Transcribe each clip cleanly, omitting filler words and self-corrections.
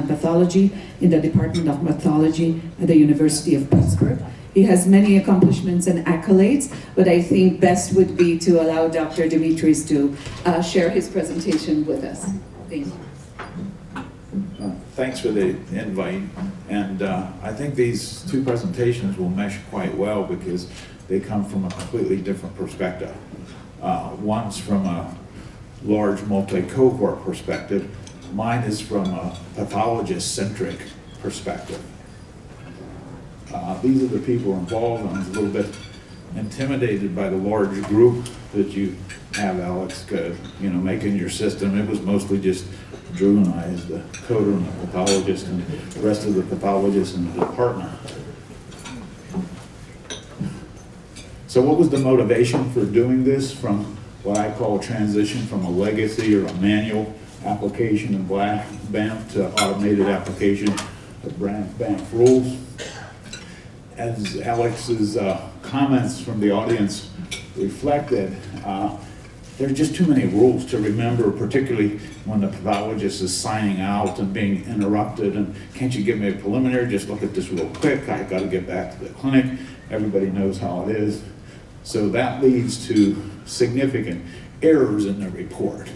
pathology in the Department of Pathology at the University of Pittsburgh. He has many accomplishments and accolades, but I think best would be to allow Dr. Demetris to share his presentation with us. Thank you. Thanks for the invite, and I think these two presentations will mesh quite well because they come from a completely different perspective. One's from a large multi-cohort perspective. Mine is from a pathologist-centric perspective. These are the people involved, and I was a little bit intimidated by the large group that you have, Alex, making your system. It was mostly just Drew and I as the coder and the pathologist, and the rest of the pathologists in the department. So what was the motivation for doing this from what I call a transition from a legacy or a manual application in Banff to automated application of Banff rules? As Alex's comments from the audience reflected, there are just too many rules to remember, particularly when the pathologist is signing out and being interrupted, and can't you give me a preliminary, just look at this real quick, I got to get back to the clinic. Everybody knows how it is. So that leads to significant errors in the report.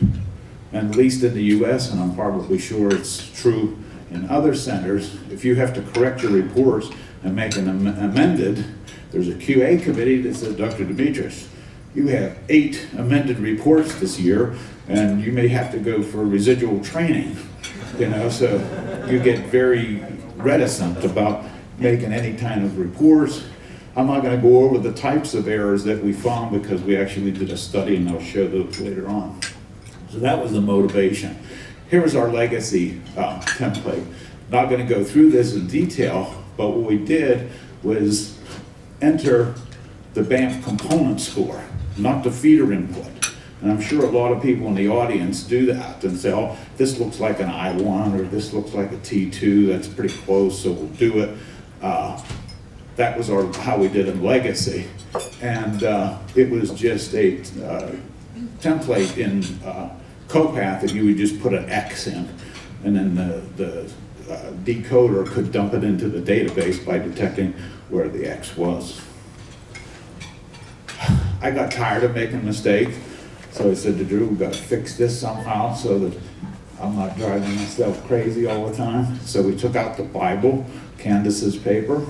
And at least in the US, and I'm probably sure it's true in other centers, if you have to correct your reports and make an amended, there's a QA committee that says, Dr. Demetris, you have 8 amended reports this year, and you may have to go for residual training, so you get very reticent about making any kind of reports. I'm not going to go over the types of errors that we found because we actually did a study, and I'll show those later on. So that was the motivation. Here is our legacy template. Not going to go through this in detail, but what we did was enter the Banff component score, not the feeder input. And I'm sure a lot of people in the audience do that and say, oh, this looks like an I1 or this looks like a T2, that's pretty close, so we'll do it. That was how we did in legacy. And it was just a template in COPATH that you would just put an X in, and then the decoder could dump it into the database by detecting where the X was. I got tired of making mistakes, so I said to Drew, we've got to fix this somehow so that I'm not driving myself crazy all the time. So we took out the Bible, Candace's paper.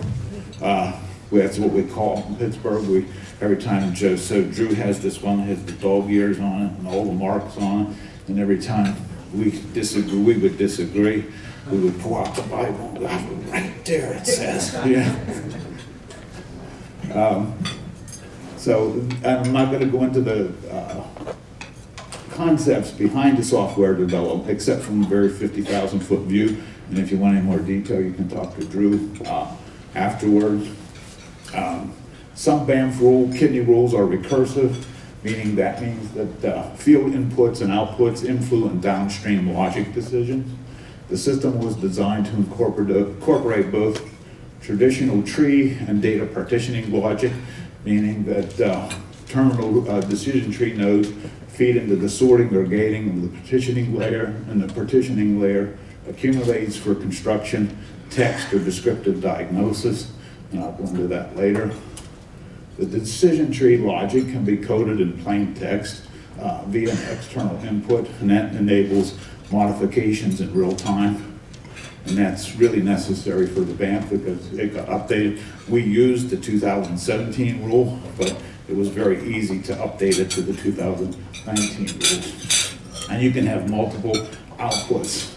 That's what we call in Pittsburgh. Every time Drew has this one, has the dog ears on it and all the marks on it, and every time we would disagree, we would pull out the Bible, right there it says. Yeah. So I'm not going to go into the concepts behind the software development, except from a very 50,000-foot view. And if you want any more detail, you can talk to Drew afterwards. Some Banff kidney rules are recursive, meaning that means that field inputs and outputs influence downstream logic decisions. The system was designed to incorporate both traditional tree and data partitioning logic, meaning that terminal decision tree nodes feed into the sorting or gating of the partitioning layer, and the partitioning layer accumulates for construction, text, or descriptive diagnosis, and I'll go into that later. The decision tree logic can be coded in plain text via an external input, and that enables modifications in real time. And that's really necessary for the Banff because it got updated. We used the 2017 rule, but it was very easy to update it to the 2019 rules. And you can have multiple outputs,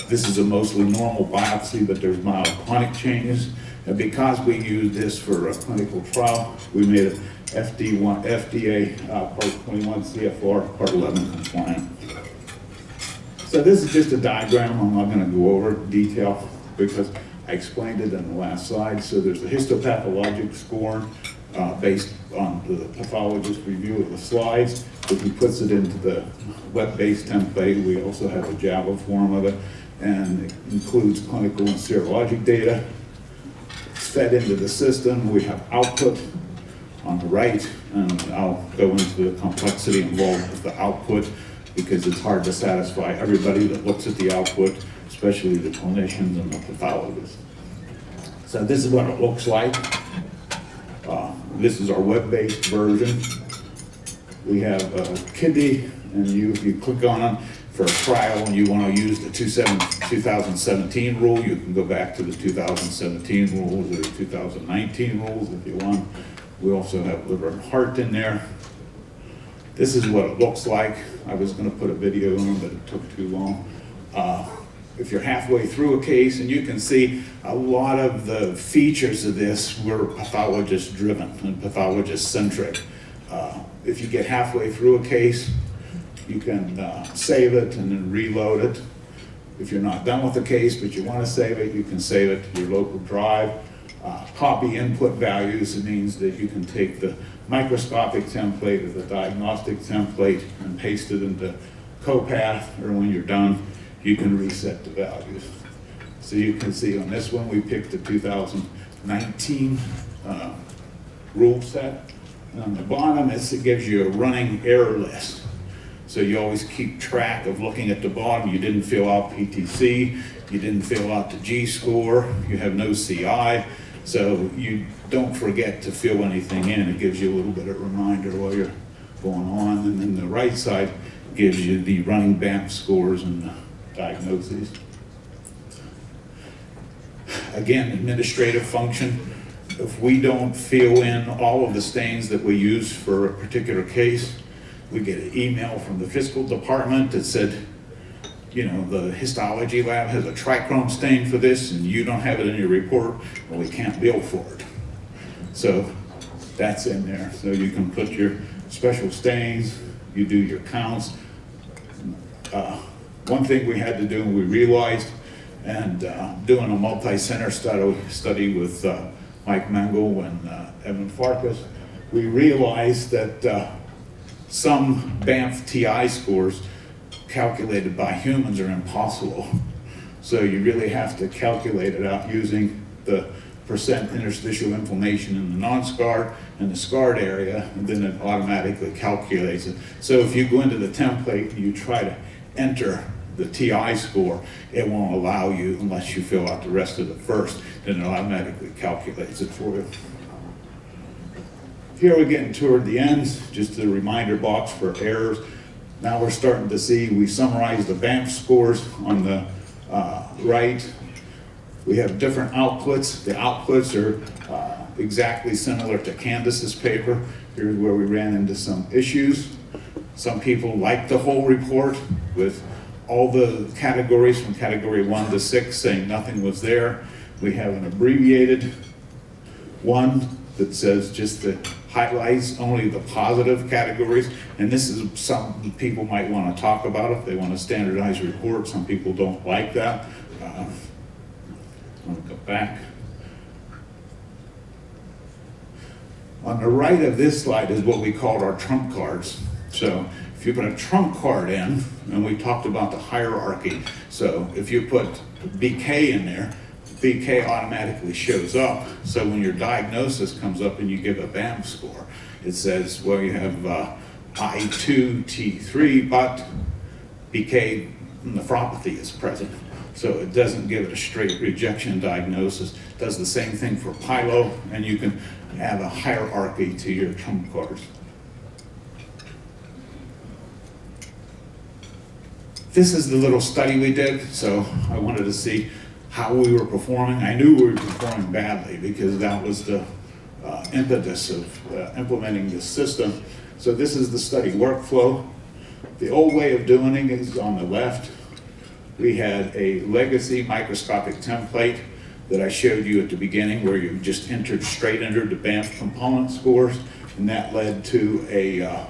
this is a mostly normal biopsy, but there's mild chronic changes. And because we used this for a clinical trial, we made it FDA Part 21 CFR Part 11 compliant. So this is just a diagram. I'm not going to go over detail because I explained it in the last slide. So there's a histopathologic score based on the pathologist review of the slides. If he puts it into the web-based template, we also have a Java form of it, and it includes clinical and serologic data. It's fed into the system. We have output on the right, and I'll go into the complexity involved with the output because it's hard to satisfy everybody that looks at the output, especially the clinicians and the pathologists. So this is what it looks like. This is our web-based version. We have kidney, and if you click on them for a trial and you want to use the 2017 rule, you can go back to the 2017 rules or 2019 rules if you want. We also have liver and heart in there. This is what it looks like. I was going to put a video on, but it took too long. If you're halfway through a case, and you can see a lot of the features of this were pathologist driven and pathologist centric. If you get halfway through a case, you can save it and then reload it. If you're not done with the case but you want to save it, you can save it to your local drive. Copy input values, it means that you can take the microscopic template or the diagnostic template and paste it into CoPath, or when you're done, you can reset the values. So you can see on this one, we picked the 2019 rule set. And on the bottom, it gives you a running error list. So you always keep track of looking at the bottom. You didn't fill out PTC, you didn't fill out the G-score, you have no CI. So you don't forget to fill anything in. It gives you a little bit of reminder while you're going on. And then the right side gives you the running Banff scores and the diagnoses. Again, administrative function. If we don't fill in all of the stains that we use for a particular case, we get an email from the fiscal department that said, you know, the histology lab has a trichrome stain for this and you don't have it in your report, well, we can't bill for it. So that's in there. So you can put your special stains, you do your counts. One thing we had to do, we realized, and doing a multi-center study with Mike Mengel and Evan Farkas, we realized that some Banff TI scores calculated by humans are impossible. So you really have to calculate it out using the percent interstitial inflammation in the non-scarred and the scarred area, and then it automatically calculates it. So if you go into the template and you try to enter the TI score, it won't allow you unless you fill out the rest of it first, then it automatically calculates it for you. Here we're getting toward the ends, just a reminder box for errors. Now we're starting to see, we summarized the Banff scores on the right. We have different outputs. The outputs are exactly similar to Candace's paper. Here's where we ran into some issues. Some people liked the whole report with all the categories from category 1 to 6 saying nothing was there. We have an abbreviated one that says just the highlights only the positive categories, and this is something people might want to talk about if they want a standardized report. Some people don't like that. I'm going to go back. On the right of this slide is what we called our trump cards. So if you put a trump card in, and we talked about the hierarchy, so if you put BK in there, BK automatically shows up. So when your diagnosis comes up and you give a Banff score, it says, well, you have I2, T3, but BK nephropathy is present. So it doesn't give it a straight rejection diagnosis. It does the same thing for pyelo, and you can add a hierarchy to your trump cards. This is the little study we did, so I wanted to see how we were performing. I knew we were performing badly because that was the impetus of implementing this system. So this is the study workflow. The old way of doing it is on the left. We had a legacy microscopic template that I showed you at the beginning where you just straight entered the Banff component scores, and that led to a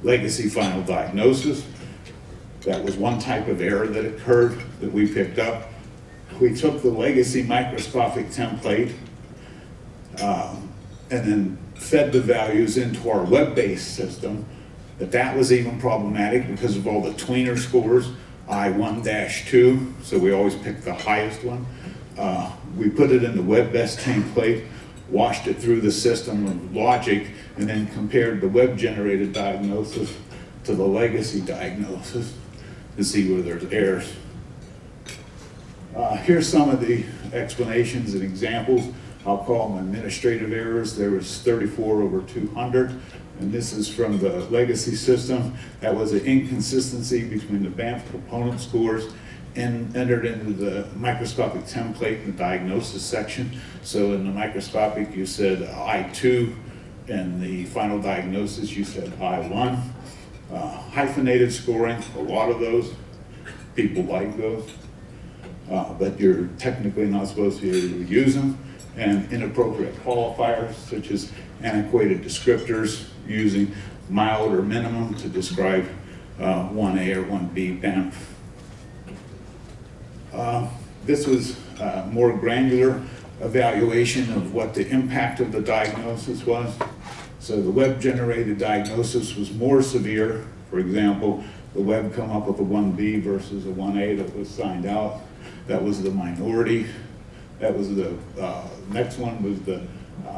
legacy final diagnosis. That was one type of error that occurred that we picked up. We took the legacy microscopic template and then fed the values into our web-based system, but that was even problematic because of all the tweener scores, I1-2, so we always pick the highest one. We put it in the web-based template, washed it through the system of logic, and then compared the web-generated diagnosis to the legacy diagnosis to see where there's errors. Here's some of the explanations and examples. I'll call them administrative errors. There was 34 over 200, and this is from the legacy system. That was an inconsistency between the Banff component scores and entered into the microscopic template in the diagnosis section. So in the microscopic, you said I2, and the final diagnosis, you said I1. Hyphenated scoring, a lot of those. People like those. But you're technically not supposed to be able to use them. And inappropriate qualifiers, such as antiquated descriptors, using mild or minimum to describe 1A or 1B Banff. This was more granular evaluation of what the impact of the diagnosis was. So the web-generated diagnosis was more severe. For example, the web come up with a 1B versus a 1A that was signed out. That was the minority. That was the next one was the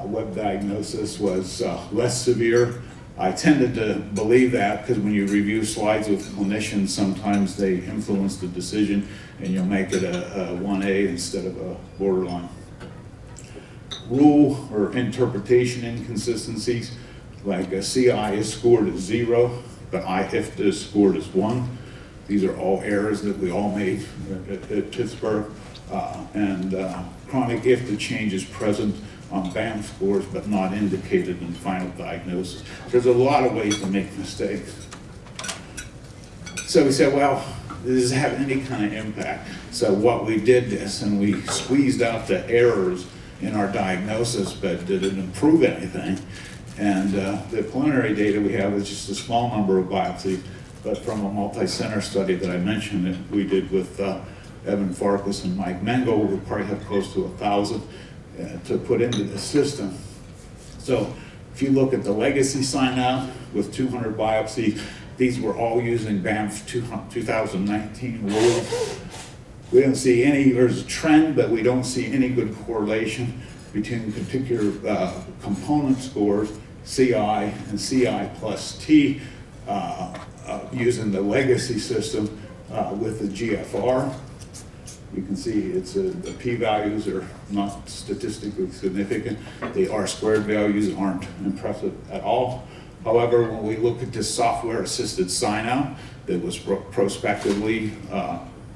web diagnosis was less severe. I tended to believe that because when you review slides with clinicians, sometimes they influence the decision and you'll make it a 1A instead of a borderline. Rule or interpretation inconsistencies, like a CI is scored as 0, but IFTA is scored as 1. These are all errors that we all made at Pittsburgh. Chronic IFTA change is present on Banff scores, but not indicated in final diagnosis. There's a lot of ways to make mistakes. So we said, well, does this have any kind of impact? So what we did this, and we squeezed out the errors in our diagnosis, but did it improve anything? And the preliminary data we have is just a small number of biopsies, but from a multi-center study that I mentioned that we did with Evan Farkas and Mike Mengel, we probably have close to 1,000 to put into the system. So if you look at the legacy sign out with 200 biopsies, these were all using Banff 2019 rules. We don't see any, there's a trend, but we don't see any good correlation between particular component scores, CI and CI plus T, using the legacy system with the GFR. You can see it's the p-values are not statistically significant. The R-squared values aren't impressive at all. However, when we look at this software-assisted sign-out that was prospectively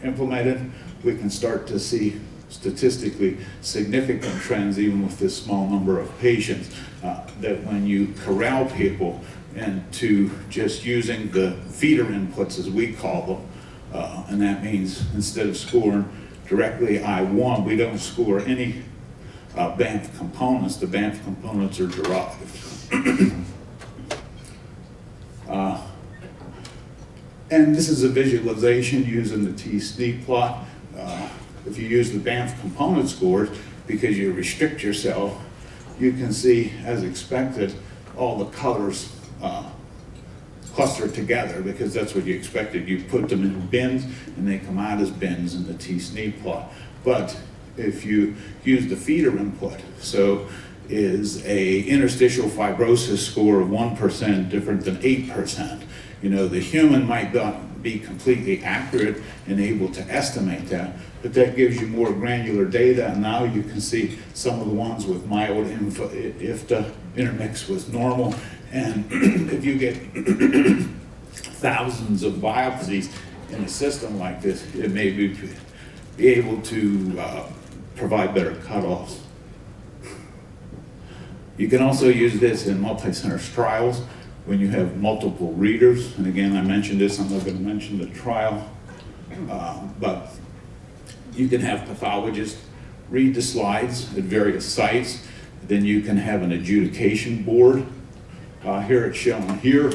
implemented, we can start to see statistically significant trends even with this small number of patients, that when you corral people into just using the feeder inputs, as we call them, and that means instead of scoring directly I1, we don't score any Banff components. The Banff components are derived. And this is a visualization using the T-SNP plot. If you use the Banff component scores, because you restrict yourself, you can see, as expected, all the colors cluster together because that's what you expected. You put them in bins and they come out as bins in the T-SNP plot. But if you use the feeder input, so is a interstitial fibrosis score of 1% different than 8%? You know, the human might not be completely accurate and able to estimate that, but that gives you more granular data, and now you can see some of the ones with mild IFTA intermixed with normal. And if you get thousands of biopsies in a system like this, it may be able to provide better cutoffs. You can also use this in multi-center trials when you have multiple readers. And again, I mentioned this, I'm not going to mention the trial, but you can have pathologists read the slides at various sites. Then you can have an adjudication board. Here it's shown here.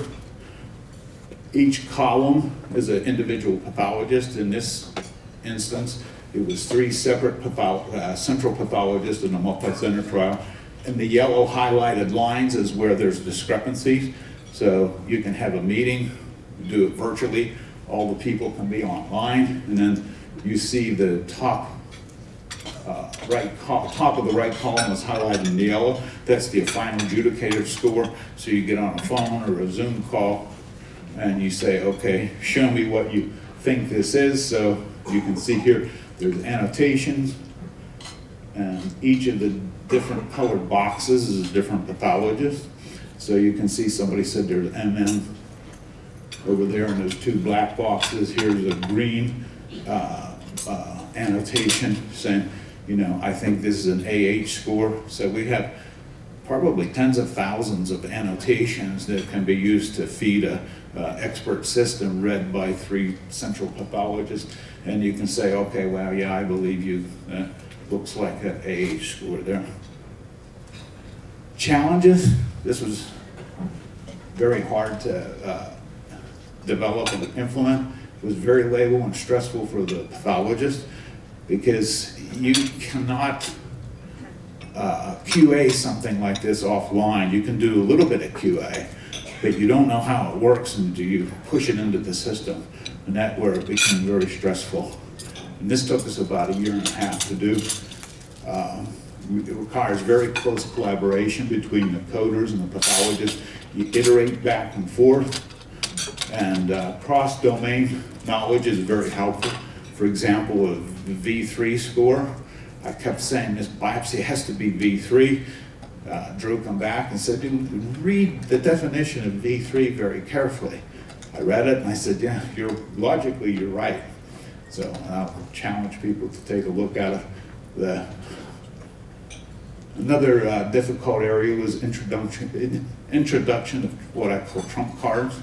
Each column is an individual pathologist. In this instance, it was 3 separate central pathologists in a multi-center trial. And the yellow highlighted lines is where there's discrepancies. So you can have a meeting, do it virtually, all the people can be online, and then you see the top of the right column is highlighted in yellow. That's the final adjudicator score. So you get on a phone or a Zoom call and you say, okay, show me what you think this is. So you can see here There's annotations, and each of the different colored boxes is a different pathologist. So you can see somebody said there's MM over there, and there's 2 black boxes. Here's a green annotation saying, you know, I think this is an AH score. So we have probably tens of thousands of annotations that can be used to feed a expert system read by 3 central pathologists. And you can say, okay, well, yeah, I believe you. Looks like an AH score there. Challenges. This was very hard to develop and implement. It was very labor and stressful for the pathologist because you cannot QA something like this offline. You can do a little bit of QA, but you don't know how it works until you push it into the system. And that's where it became very stressful. And this took us about 1.5 years to do. It requires very close collaboration between the coders and the pathologists. You iterate back and forth, and cross-domain knowledge is very helpful. For example, the V3 score, I kept saying this biopsy has to be V3. Drew come back and said, read the definition of V3 very carefully. I read it and I said, yeah, logically you're right. So I'll challenge people to take a look at it. Another difficult area was introduction of what I call trump cards.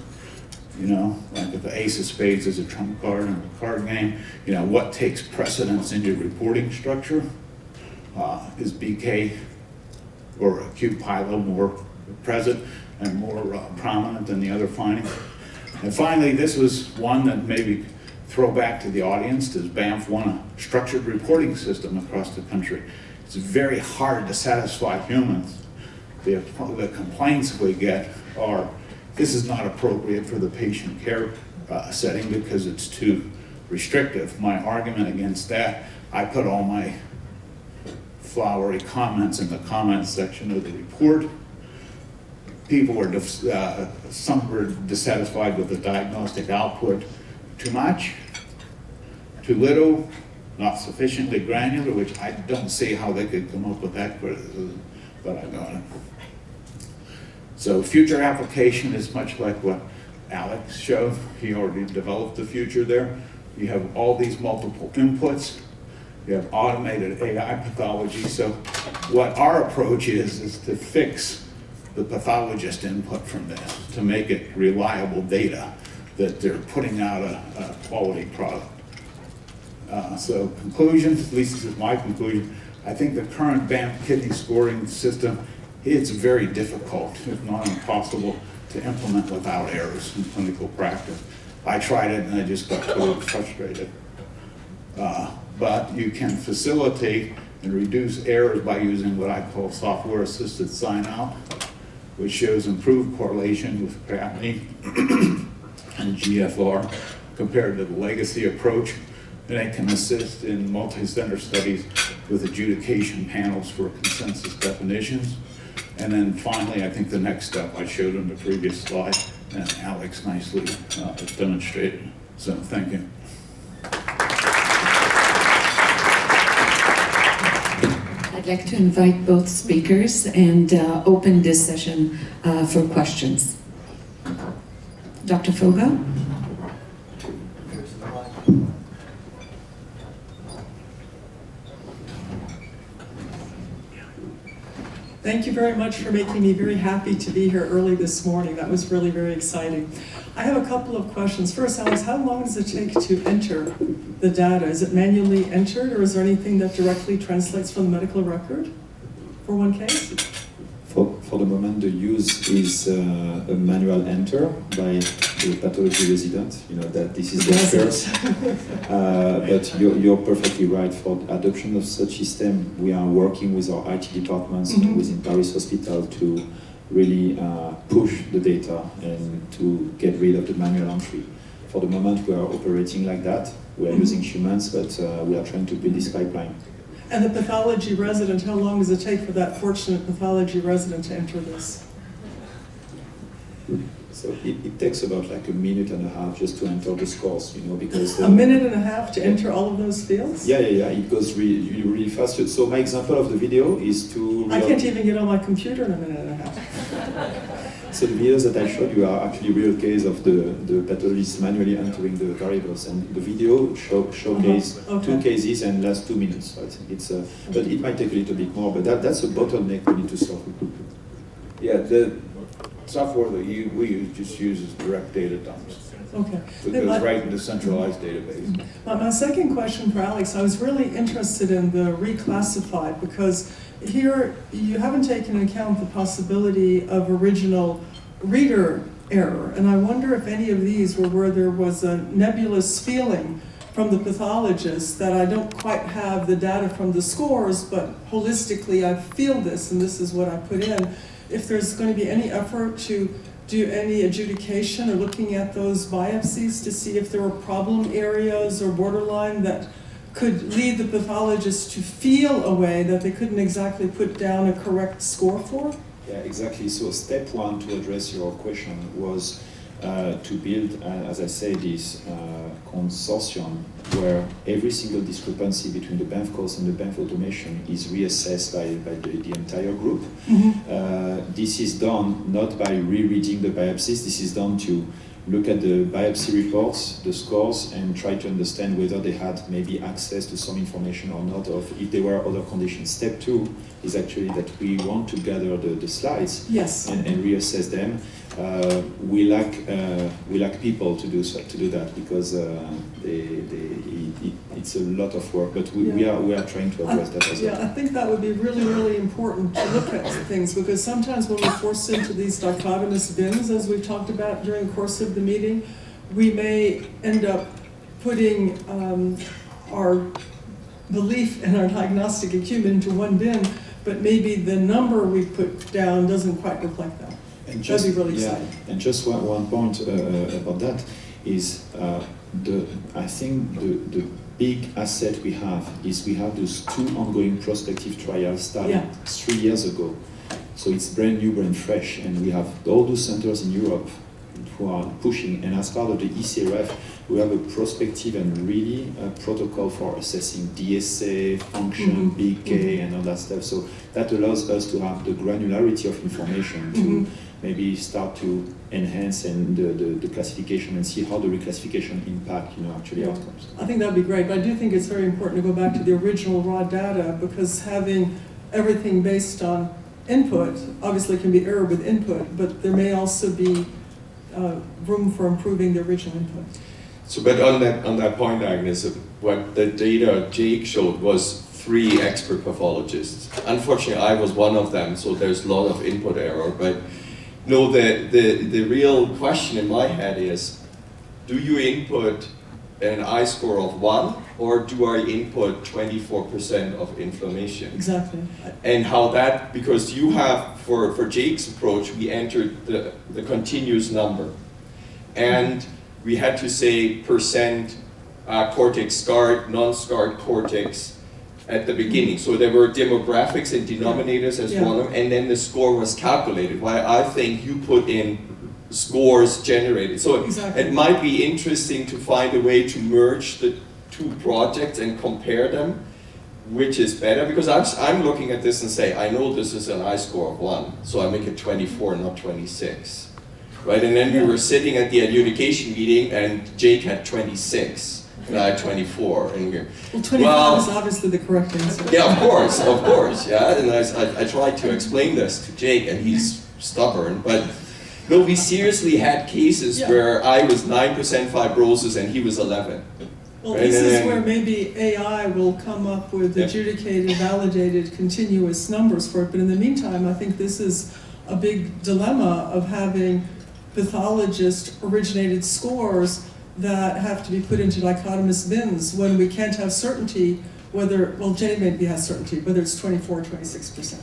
You know, like if the ace of spades is a trump card in a card game, you know, what takes precedence in your reporting structure? Is BK or acute pyelo more present and more prominent than the other findings? And finally, this was one that maybe throw back to the audience. Does Banff want a structured reporting system across the country? It's very hard to satisfy humans. The complaints we get are, this is not appropriate for the patient care setting because it's too restrictive. My argument against that, I put all my flowery comments in the comments section of the report. People were, some were dissatisfied with the diagnostic output. Too much, too little, not sufficiently granular, which I don't see how they could come up with that criticism, but I got it. So future application is much like what Alex showed. He already developed the future there. You have all these multiple inputs. You have automated AI pathology. So what our approach is to fix the pathologist input from this, to make it reliable data that they're putting out a quality product. So conclusion, at least this is my conclusion, I think the current Banff kidney scoring system, it's very difficult, if not impossible, to implement without errors in clinical practice. I tried it and I just got totally frustrated. But you can facilitate and reduce errors by using what I call software-assisted sign-out, which shows improved correlation with CRAPNI and GFR compared to the legacy approach. And it can assist in multi-center studies with adjudication panels for consensus definitions. And then finally, I think the next step I showed on the previous slide, and Alex nicely demonstrated. So thank you. I'd like to invite both speakers and open this session for questions. Dr. Fogo? Thank you very much for making me very happy to be here early this morning. That was really very exciting. I have a couple of questions. First, Alex, how long does it take to enter the data? Is it manually entered, or is there anything that directly translates from the medical record for one case? For the moment, the use is a manual enter by the pathology resident. You know that this is the first. But you're perfectly right. For the adoption of such system, we are working with our IT departments within Paris Hospital to really push the data and to get rid of the manual entry. For the moment, we are operating like that. We are using humans, but we are trying to build this pipeline. And the pathology resident, how long does it take for that fortunate pathology resident to enter this? So it takes about like a minute and a half just to enter the scores, you know, because... A minute and a half to enter all of those fields? Yeah, it goes really fast. So my example of the video is to... I can't even get on my computer in a minute and a half. So the videos that I showed you are actually real case of the pathologist manually entering the variables, and the video showcase Okay. 2 cases and lasts 2 minutes. So I think it's but it might take a little bit more, but that's a bottleneck we need to solve. Yeah, the software that we use just uses direct data dumps. Okay. So it goes right into centralized database. My second question for Alex, I was really interested in the reclassified, because here you haven't taken into account the possibility of original reader error. And I wonder if any of these were where there was a nebulous feeling from the pathologist that I don't quite have the data from the scores, but holistically I feel this and this is what I put in. If there's going to be any effort to do any adjudication or looking at those biopsies to see if there were problem areas or borderline that could lead the pathologist to feel a way that they couldn't exactly put down a correct score for? Yeah, exactly. So step one to address your question was to build, as I say, this consortium where every single discrepancy between the Banff course and the Banff automation is reassessed by the entire group. Mm-hmm. This is done not by rereading the biopsies, this is done to look at the biopsy reports, the scores, and try to understand whether they had maybe access to some information or not, or if there were other conditions. Step two is actually that we want to gather the slides Yes. and reassess them. We lack people to do that because it's a lot of work, but we are trying to address that as well. Yeah, I think that would be really, really important to look at things, because sometimes when we're forced into these dichotomous bins, as we've talked about during the course of the meeting, we may end up putting our belief in our diagnostic acumen into one bin, but maybe the number we put down doesn't quite reflect that. And That'd be really exciting. And just one point about that is I think the big asset we have is we have those 2 ongoing prospective trials started 3 years ago. So it's brand new, brand fresh, and we have all those centers in Europe who are pushing. And as part of the ECRF, we have a prospective and really protocol for assessing DSA, function, BK, and all that stuff. So that allows us to have the granularity of information to maybe start to enhance and the classification and see how the reclassification impact, actually outcomes. I think that'd be great, but I do think it's very important to go back to the original raw data, because having everything based on input obviously can be error with input, but there may also be room for improving the original input. So, but on that point, Agnes, what the data Jake showed was 3 expert pathologists. Unfortunately, I was one of them, so there's a lot of input error. But no, the real question in my head is, do you input an I-score of 1, or do I input 24% of inflammation? Exactly. And how that, because you have, for Jake's approach, we entered the continuous number. And we had to say percent cortex scarred, non-scarred cortex at the beginning. So there were demographics and denominators as one of them, and then the score was calculated. Why I think you put in scores generated. So it might be interesting to find a way to merge the 2 projects and compare them, which is better, because I'm looking at this and say, I know this is an I-score of 1, so I make it 24, not 26. Right, and then we were sitting at the adjudication meeting, and Jake had 26, and I had 24. And well, 25 is obviously the correct answer. Yeah, of course, yeah. And I tried to explain this to Jake, and he's stubborn. But no, we seriously had cases where I was 9% fibrosis and he was 11. Well, this is where maybe AI will come up with adjudicated, validated, continuous numbers for it. But in the meantime, I think this is a big dilemma of having pathologist-originated scores that have to be put into dichotomous bins when we can't have certainty whether, well, Jay maybe has certainty, whether it's 24 or 26%.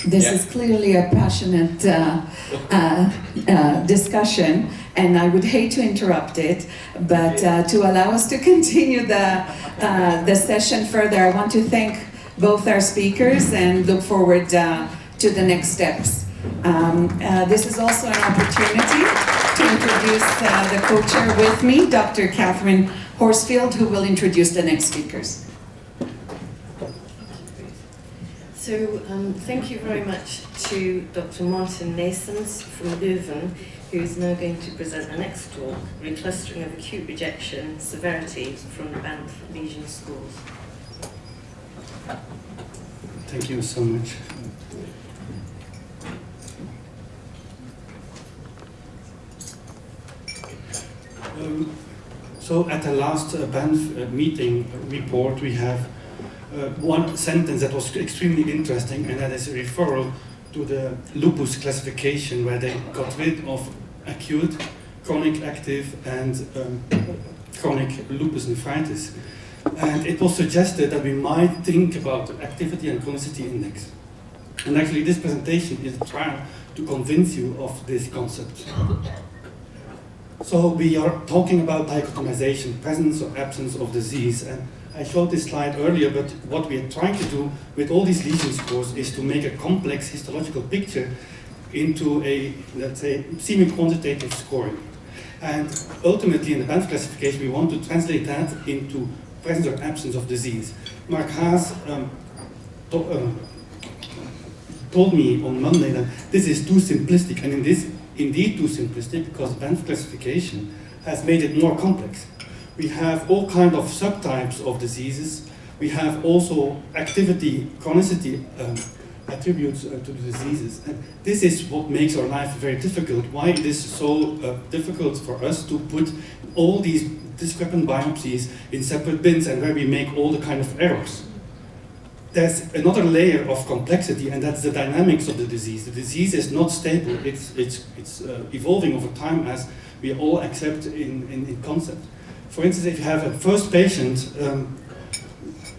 This is clearly a passionate discussion, and I would hate to interrupt it, but to allow us to continue the session further, I want to thank both our speakers and look forward to the next steps. This is also an opportunity to introduce the co-chair with me, Dr. Catherine Horsfield, who will introduce the next speakers. So thank you very much to Dr. Maarten Naesens from Leuven, who is now going to present the next talk, Reclustering of Acute Rejection, Severity from the Banff Lesion Schools. Thank you so much. So at the last Banff meeting report, we have one sentence that was extremely interesting, and that is a referral to the lupus classification, where they got rid of acute, chronic active, and chronic lupus nephritis. And it was suggested that we might think about the activity and chronicity index. And actually this presentation is a trial to convince you of this concept. So we are talking about dichotomization, presence or absence of disease. And I showed this slide earlier, but what we are trying to do with all these lesion scores is to make a complex histological picture into a, let's say, semi-quantitative scoring. And ultimately in the Banff classification, we want to translate that into presence or absence of disease. Mark Haas told me on Monday that this is too simplistic, and it is indeed too simplistic because Banff classification has made it more complex. We have all kinds of subtypes of diseases. We have also activity, chronicity attributes to the diseases. And this is what makes our life very difficult, why it is so difficult for us to put all these discrepant biopsies in separate bins and where we make all the kind of errors. There's another layer of complexity, and that's the dynamics of the disease. The disease is not stable, it's evolving over time, as we all accept in concept. For instance, if you have a first patient,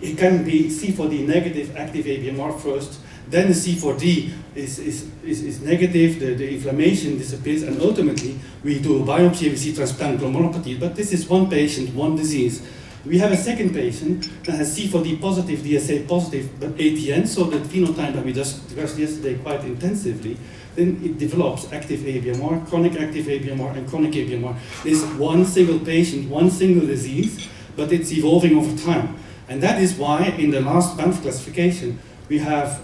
it can be C4D negative active ABMR first, then the C4D is negative, the inflammation disappears, and ultimately we do a biopsy and we see transplant glomerulopathy. But this is one patient, one disease. We have a second patient that has C4D positive, DSA positive, but ATN, so the phenotype that we just discussed yesterday quite intensively. Then it develops active ABMR, chronic active ABMR, and chronic ABMR. This one single patient, one single disease, but it's evolving over time. And that is why in the last Banff classification, we have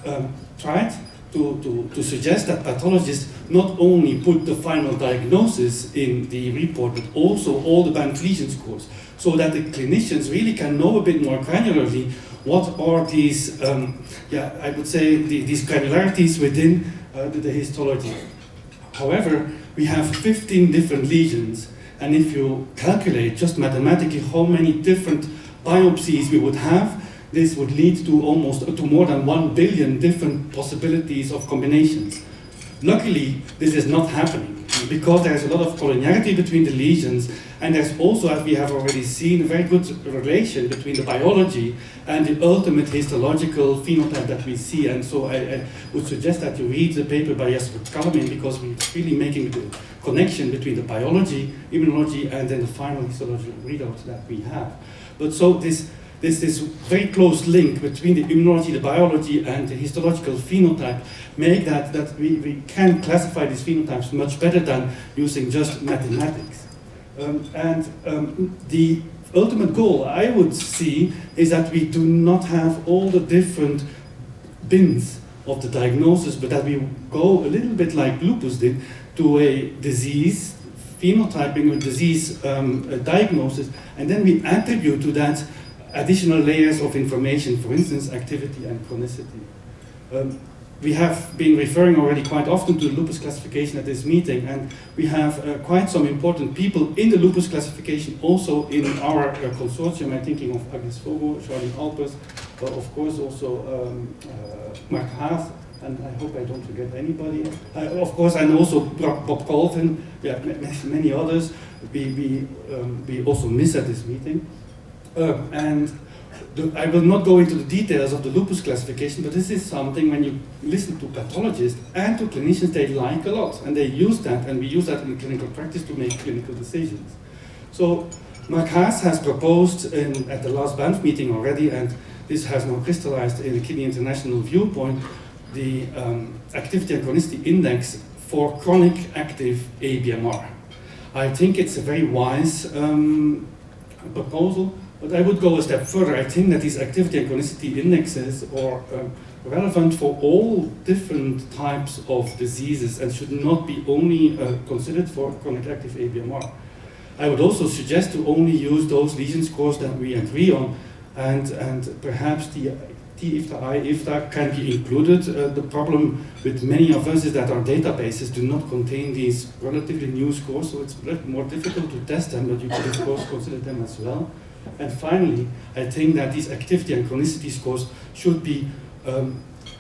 tried to suggest that pathologists not only put the final diagnosis in the report, but also all the Banff lesion scores, so that the clinicians really can know a bit more granularly what are these, I would say, these granularities within the histology. However, we have 15 different lesions, and if you calculate just mathematically how many different biopsies we would have, this would lead to more than 1 billion different possibilities of combinations. Luckily, this is not happening because there's a lot of collinearity between the lesions, and there's also, as we have already seen, a very good relation between the biology and the ultimate histological phenotype that we see. And so I would suggest that you read the paper by Jesper Kalmin, because we're really making the connection between the biology, immunology, and then the final histological readout that we have. But so this very close link between the immunology, the biology, and the histological phenotype make that we can classify these phenotypes much better than using just mathematics. The ultimate goal I would see is that we do not have all the different bins of the diagnosis, but that we go a little bit like lupus did to a disease phenotyping with disease diagnosis, and then we attribute to that additional layers of information, for instance, activity and chronicity. We have been referring already quite often to the lupus classification at this meeting, and we have quite some important people in the lupus classification also in our consortium. I'm thinking of Agnes Fogo, Charlie Alpers, of course also Mark Haas, and I hope I don't forget anybody. Of course, and also Bob Colvin, many others we also miss at this meeting. I will not go into the details of the lupus classification, but this is something when you listen to pathologists and to clinicians, they like a lot, and they use that, and we use that in clinical practice to make clinical decisions. So Mark Haas has proposed at the last Banff meeting already, and this has now crystallized in the Kidney International viewpoint, the activity and chronicity index for chronic active ABMR. I think it's a very wise proposal, but I would go a step further. I think that these activity and chronicity indexes are relevant for all different types of diseases and should not be only considered for chronic active ABMR. I would also suggest to only use those lesion scores that we agree on, and perhaps the IFTA can be included. The problem with many of us is that our databases do not contain these relatively new scores, so it's a little more difficult to test them, but you could of course consider them as well. And finally, I think that these activity and chronicity scores should be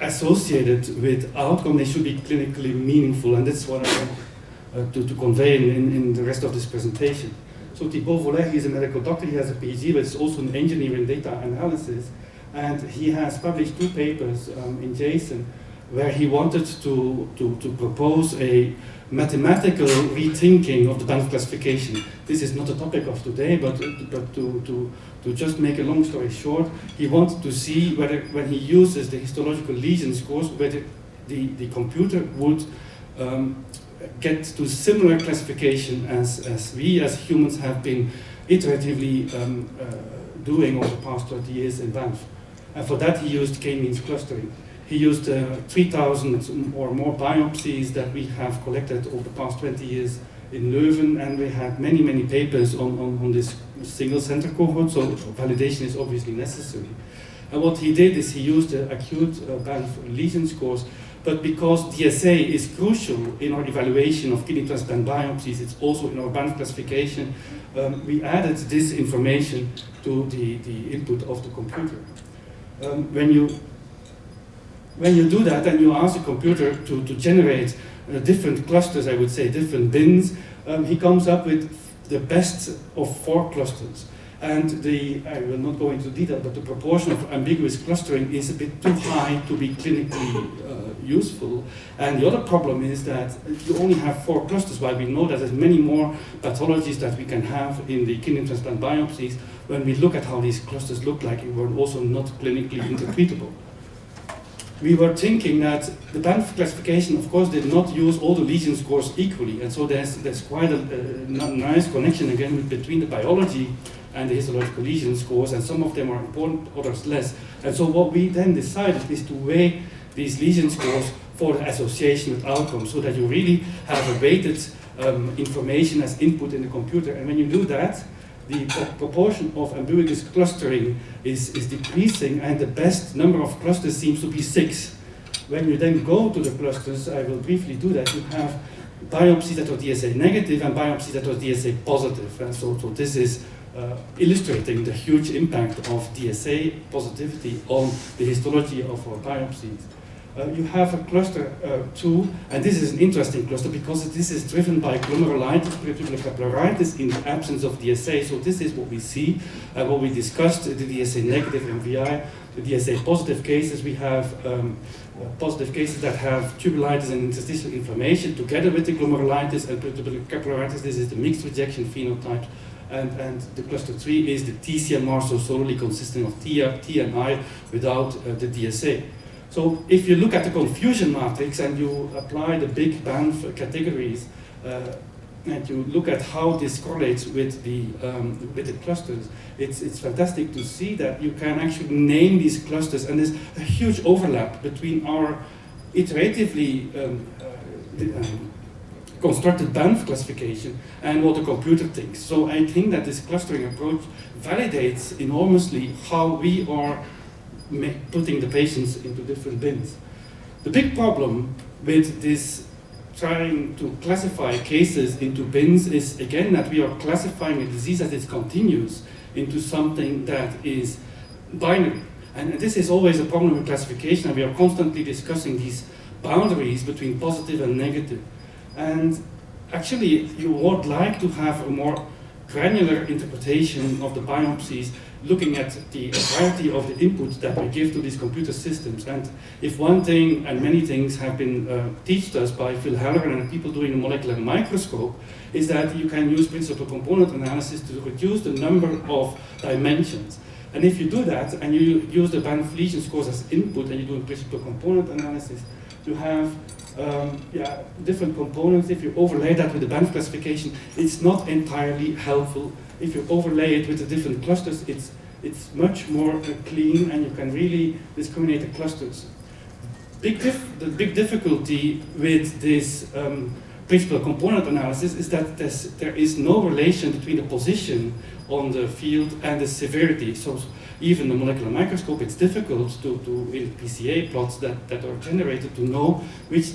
associated with outcome. They should be clinically meaningful, and that's what I want to convey in the rest of this presentation. So Thibault Voller, he's a medical doctor, he has a PhD, but he's also an engineer in data analysis, and he has published 2 papers in JSON where he wanted to propose a mathematical rethinking of the Banff classification. This is not the topic of today, but to just make a long story short, he wanted to see whether, when he uses the histological lesion scores, whether the computer would get to similar classification as we as humans have been iteratively doing over the past 30 years in Banff. And for that he used k-means clustering. He used 3,000 or more biopsies that we have collected over the past 20 years in Leuven, and we had many papers on this single center cohort, so validation is obviously necessary. And what he did is he used the acute Banff lesion scores, but because DSA is crucial in our evaluation of kidney transplant biopsies, it's also in our Banff classification, we added this information to the input of the computer. When you do that and you ask the computer to generate different clusters, I would say different bins, he comes up with the best of 4 clusters. And I will not go into detail, but the proportion of ambiguous clustering is a bit too high to be clinically useful. And the other problem is that you only have 4 clusters, while we know that there's many more pathologies that we can have in the kidney transplant biopsies. When we look at how these clusters look like, it were also not clinically interpretable. We were thinking that the Banff classification, of course, did not use all the lesion scores equally, and so there's quite a nice connection again between the biology and the histological lesion scores, and some of them are important, others less. And so what we then decided is to weigh these lesion scores for the association with outcomes, so that you really have a weighted information as input in the computer. And when you do that, the proportion of ambiguous clustering is decreasing, and the best number of clusters seems to be 6. When you then go to the clusters, I will briefly do that, you have biopsies that are DSA negative and biopsies that are DSA positive. And so this is illustrating the huge impact of DSA positivity on the histology of our biopsies. You have a cluster 2, and this is an interesting cluster because this is driven by glomerulitis, peritubular capillaritis in the absence of DSA. So this is what we see, what we discussed, the DSA negative MVI, the DSA positive cases. We have positive cases that have tubulitis and interstitial inflammation together with the glomerulitis and peritubular capillaritis. This is the mixed rejection phenotype. And the cluster 3 is the TCMR, so solely consisting of T and I without the DSA. So if you look at the confusion matrix and you apply the big Banff categories and you look at how this correlates with the clusters, it's fantastic to see that you can actually name these clusters, and there's a huge overlap between our iteratively constructed Banff classification and what the computer thinks. So I think that this clustering approach validates enormously how we are putting the patients into different bins. The big problem with this trying to classify cases into bins is again that we are classifying a disease as it continues into something that is binary. And this is always a problem with classification, and we are constantly discussing these boundaries between positive and negative. And actually you would like to have a more granular interpretation of the biopsies, looking at the variety of the inputs that we give to these computer systems. And if one thing, and many things have been taught us by Phil Halloran and people doing the molecular microscope, is that you can use principal component analysis to reduce the number of dimensions. And if you do that, and you use the Banff lesion scores as input, and you do a principal component analysis, to have different components. If you overlay that with the Banff classification, it's not entirely helpful. If you overlay it with the different clusters, it's much more clean, and you can really discriminate the clusters. The big difficulty with this principal component analysis is that there is no relation between the position on the field and the severity. So even the molecular microscope, it's difficult to in PCA plots that are generated to know which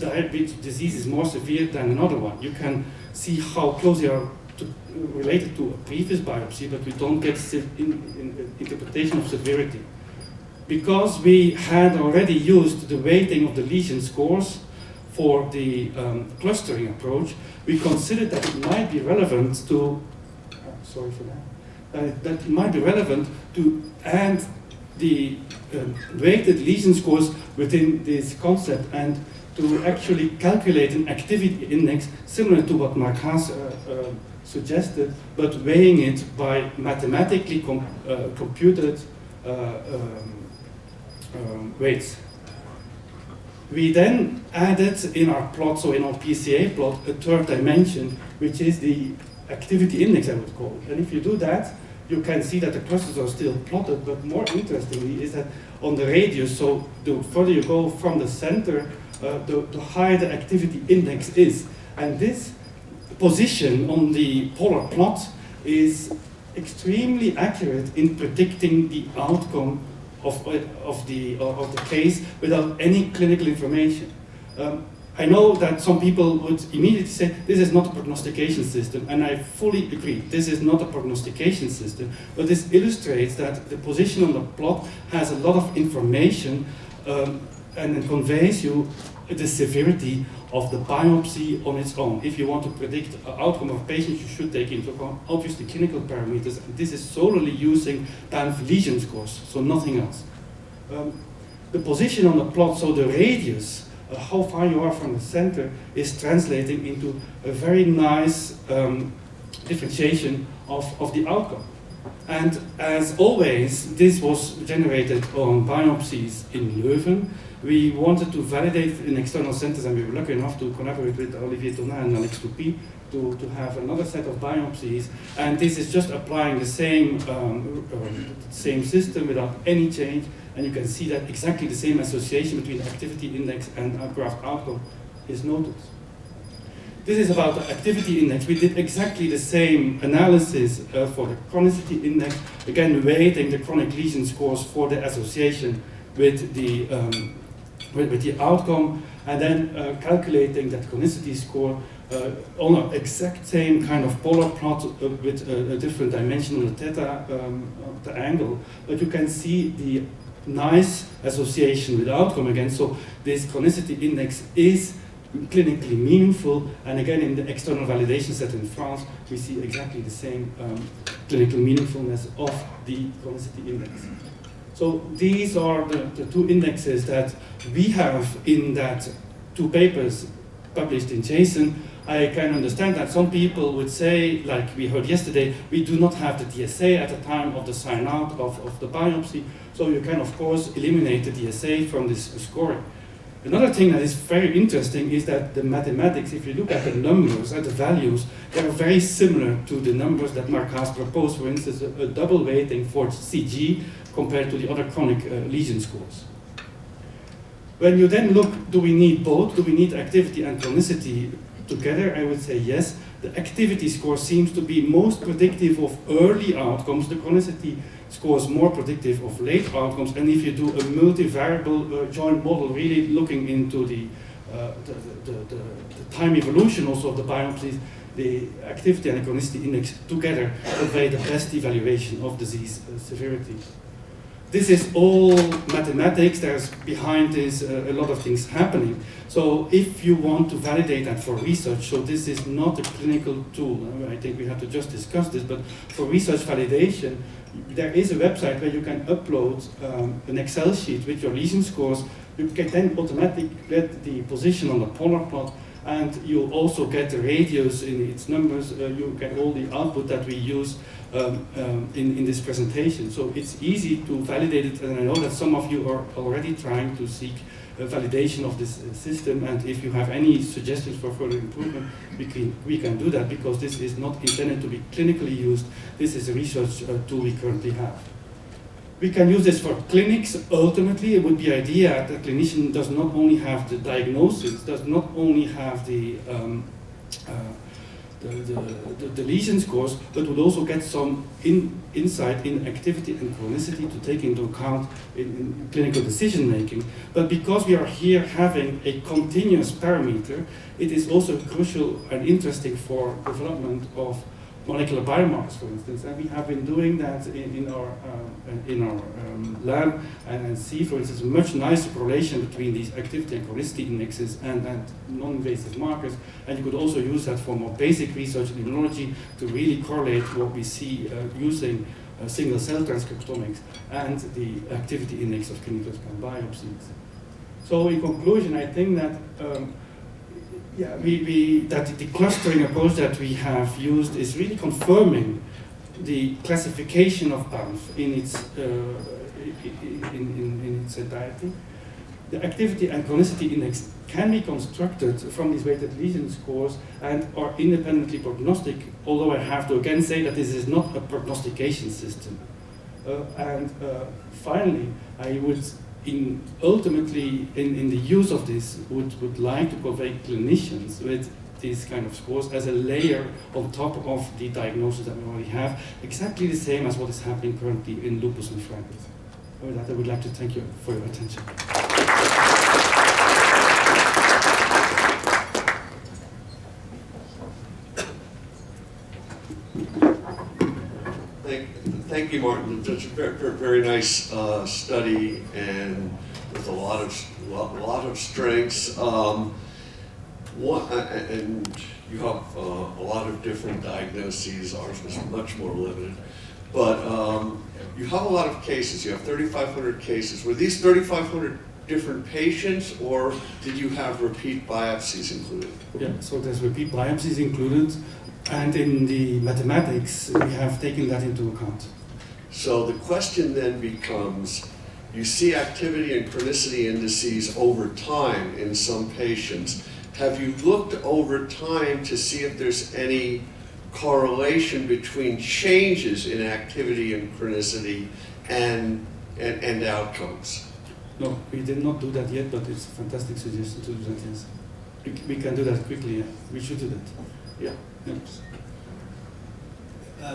disease is more severe than another one. You can see how close they are related to a previous biopsy, but we don't get interpretation of severity. Because we had already used the weighting of the lesion scores for the clustering approach, we considered that it might be relevant to, sorry for that, that it might be relevant to add the weighted lesion scores within this concept and to actually calculate an activity index similar to what Mark has suggested, but weighing it by mathematically computed weights. We then added in our plot, so in our PCA plot, a third dimension, which is the activity index, I would call it. And if you do that, you can see that the clusters are still plotted, but more interestingly is that on the radius, so the further you go from the center, the higher the activity index is. And this position on the polar plot is extremely accurate in predicting the outcome of the case without any clinical information. I know that some people would immediately say, this is not a prognostication system, and I fully agree, this is not a prognostication system, but this illustrates that the position on the plot has a lot of information and it conveys you the severity of the biopsy on its own. If you want to predict the outcome of patients, you should take into account obviously clinical parameters. This is solely using Banff lesion scores, so nothing else. The position on the plot, so the radius, how far you are from the center, is translating into a very nice differentiation of the outcome. And as always, this was generated on biopsies in Leuven. We wanted to validate it in external centers, and we were lucky enough to collaborate with Olivier Tonin and Alex Toupy to have another set of biopsies. And this is just applying the same system without any change. And you can see that exactly the same association between the activity index and graft outcome is noted. This is about the activity index. We did exactly the same analysis for the chronicity index, again weighting the chronic lesion scores for the association with the outcome, and then calculating that chronicity score on an exact same kind of polar plot with a different dimension on the theta the angle. But you can see the nice association with outcome again. So this chronicity index is clinically meaningful, and again in the external validation set in France, we see exactly the same clinical meaningfulness of the chronicity index. So these are the two indexes that we have in that two papers published in JSON. I can understand that some people would say, like we heard yesterday, we do not have the DSA at the time of the sign out of the biopsy, so you can of course eliminate the DSA from this scoring. Another thing that is very interesting is that the mathematics, if you look at the numbers, at the values, they are very similar to the numbers that Mark has proposed, for instance, a double weighting for CG compared to the other chronic lesion scores. When you then look, do we need both? Do we need activity and chronicity together? I would say yes. The activity score seems to be most predictive of early outcomes. The chronicity score is more predictive of late outcomes. And if you do a multivariable joint model, really looking into the time evolution also of the biopsies, the activity and the chronicity index together convey the best evaluation of disease severity. This is all mathematics. There's behind this a lot of things happening. So if you want to validate that for research, so this is not a clinical tool. I think we have to just discuss this, but for research validation, there is a website where you can upload an Excel sheet with your lesion scores. You can then automatically get the position on the polar plot, and you also get the radius in its numbers. You get all the output that we use in this presentation. So it's easy to validate it, and I know that some of you are already trying to seek a validation of this system, and if you have any suggestions for further improvement, we can do that, because this is not intended to be clinically used. This is a research tool we currently have. We can use this for clinics. Ultimately, it would be idea that the clinician does not only have the diagnosis, does not only have the lesion scores, but would also get some insight in activity and chronicity to take into account in clinical decision making. But because we are here having a continuous parameter, it is also crucial and interesting for development of molecular biomarkers, for instance, and we have been doing that in our lab, and see, for instance, a much nicer correlation between these activity and chronicity indexes and non-invasive markers. And you could also use that for more basic research in immunology to really correlate what we see using single-cell transcriptomics and the activity index of clinical scan biopsies. So in conclusion, I think that that the clustering approach that we have used is really confirming the classification of Banff in its entirety. The activity and chronicity index can be constructed from these weighted lesion scores and are independently prognostic, although I have to again say that this is not a prognostication system. Finally, I would ultimately in the use of this would like to provide clinicians with these kind of scores as a layer on top of the diagnosis that we already have, exactly the same as what is happening currently in lupus nephritis. With that, I would like to thank you for your attention. Thank you, Maarten. It's a very nice study, and with a lot of strengths. And you have a lot of different diagnoses. Ours was much more limited, but you have a lot of cases. You have 3,500 cases. Were these 3,500 different patients, or did you have repeat biopsies included? Yeah, so there's repeat biopsies included, and in the mathematics we have taken that into account. So the question then becomes, you see activity and chronicity indices over time in some patients. Have you looked over time to see if there's any correlation between changes in activity and chronicity and outcomes? No, we did not do that yet, but it's a fantastic suggestion to do that, yes. We can do that quickly, yeah. We should do that. Yeah. Yes.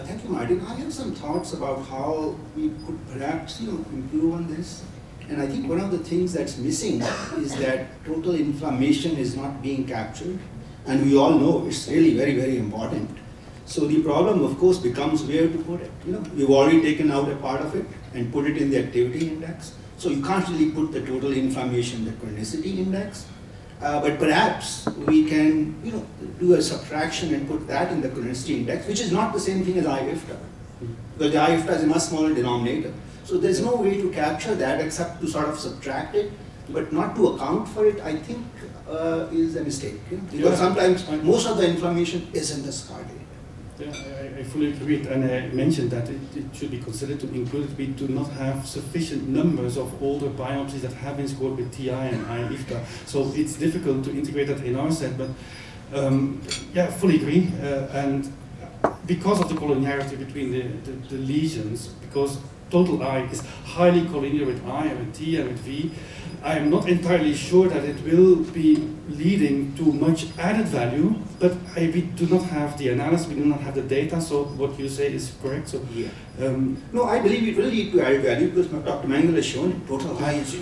Thank you, Maarten. I have some thoughts about how we could perhaps, improve on this. And I think one of the things that's missing is that total inflammation is not being captured. And we all know it's really very, very important. So the problem, of course, becomes where to put it. We've already taken out a part of it and put it in the activity index. So you can't really put the total inflammation, the chronicity index. But perhaps we can, do a subtraction and put that in the chronicity index, which is not the same thing as IFTA, because the IFTA is a much smaller denominator. So there's no way to capture that except to sort of subtract it, but not to account for it, I think, is a mistake. Because sometimes most of the inflammation is in the scar data. Yeah, I fully agree, and I mentioned that it should be considered to include it. We do not have sufficient numbers of older biopsies that have been scored with TI and IFTA, so it's difficult to integrate that in our set, but yeah, fully agree. And because of the collinearity between the lesions, because total I is highly collinear with I and with T and with V, I am not entirely sure that it will be leading to much added value, but we do not have the analysis, we do not have the data, so what you say is correct. So, yeah. No, I believe it will lead to added value because Dr. Mangel has shown total I is,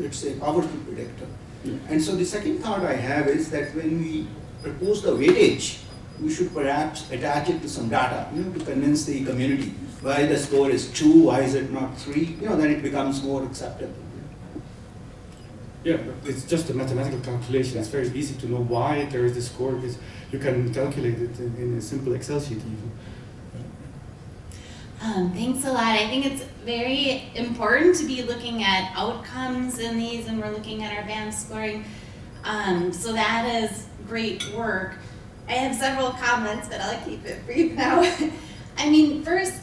it's a powerful predictor. Yeah. And so the second thought I have is that when we propose the weightage, we should perhaps attach it to some data, to convince the community why the score is 2, why is it not 3, then it becomes more acceptable. Yeah, it's just a mathematical calculation. It's very easy to know why there is this score, because you can calculate it in a simple Excel sheet even. Thanks a lot. I think it's very important to be looking at outcomes in these, and we're looking at our Banff scoring. So that is great work. I have several comments, but I'll keep it brief now. I mean, first,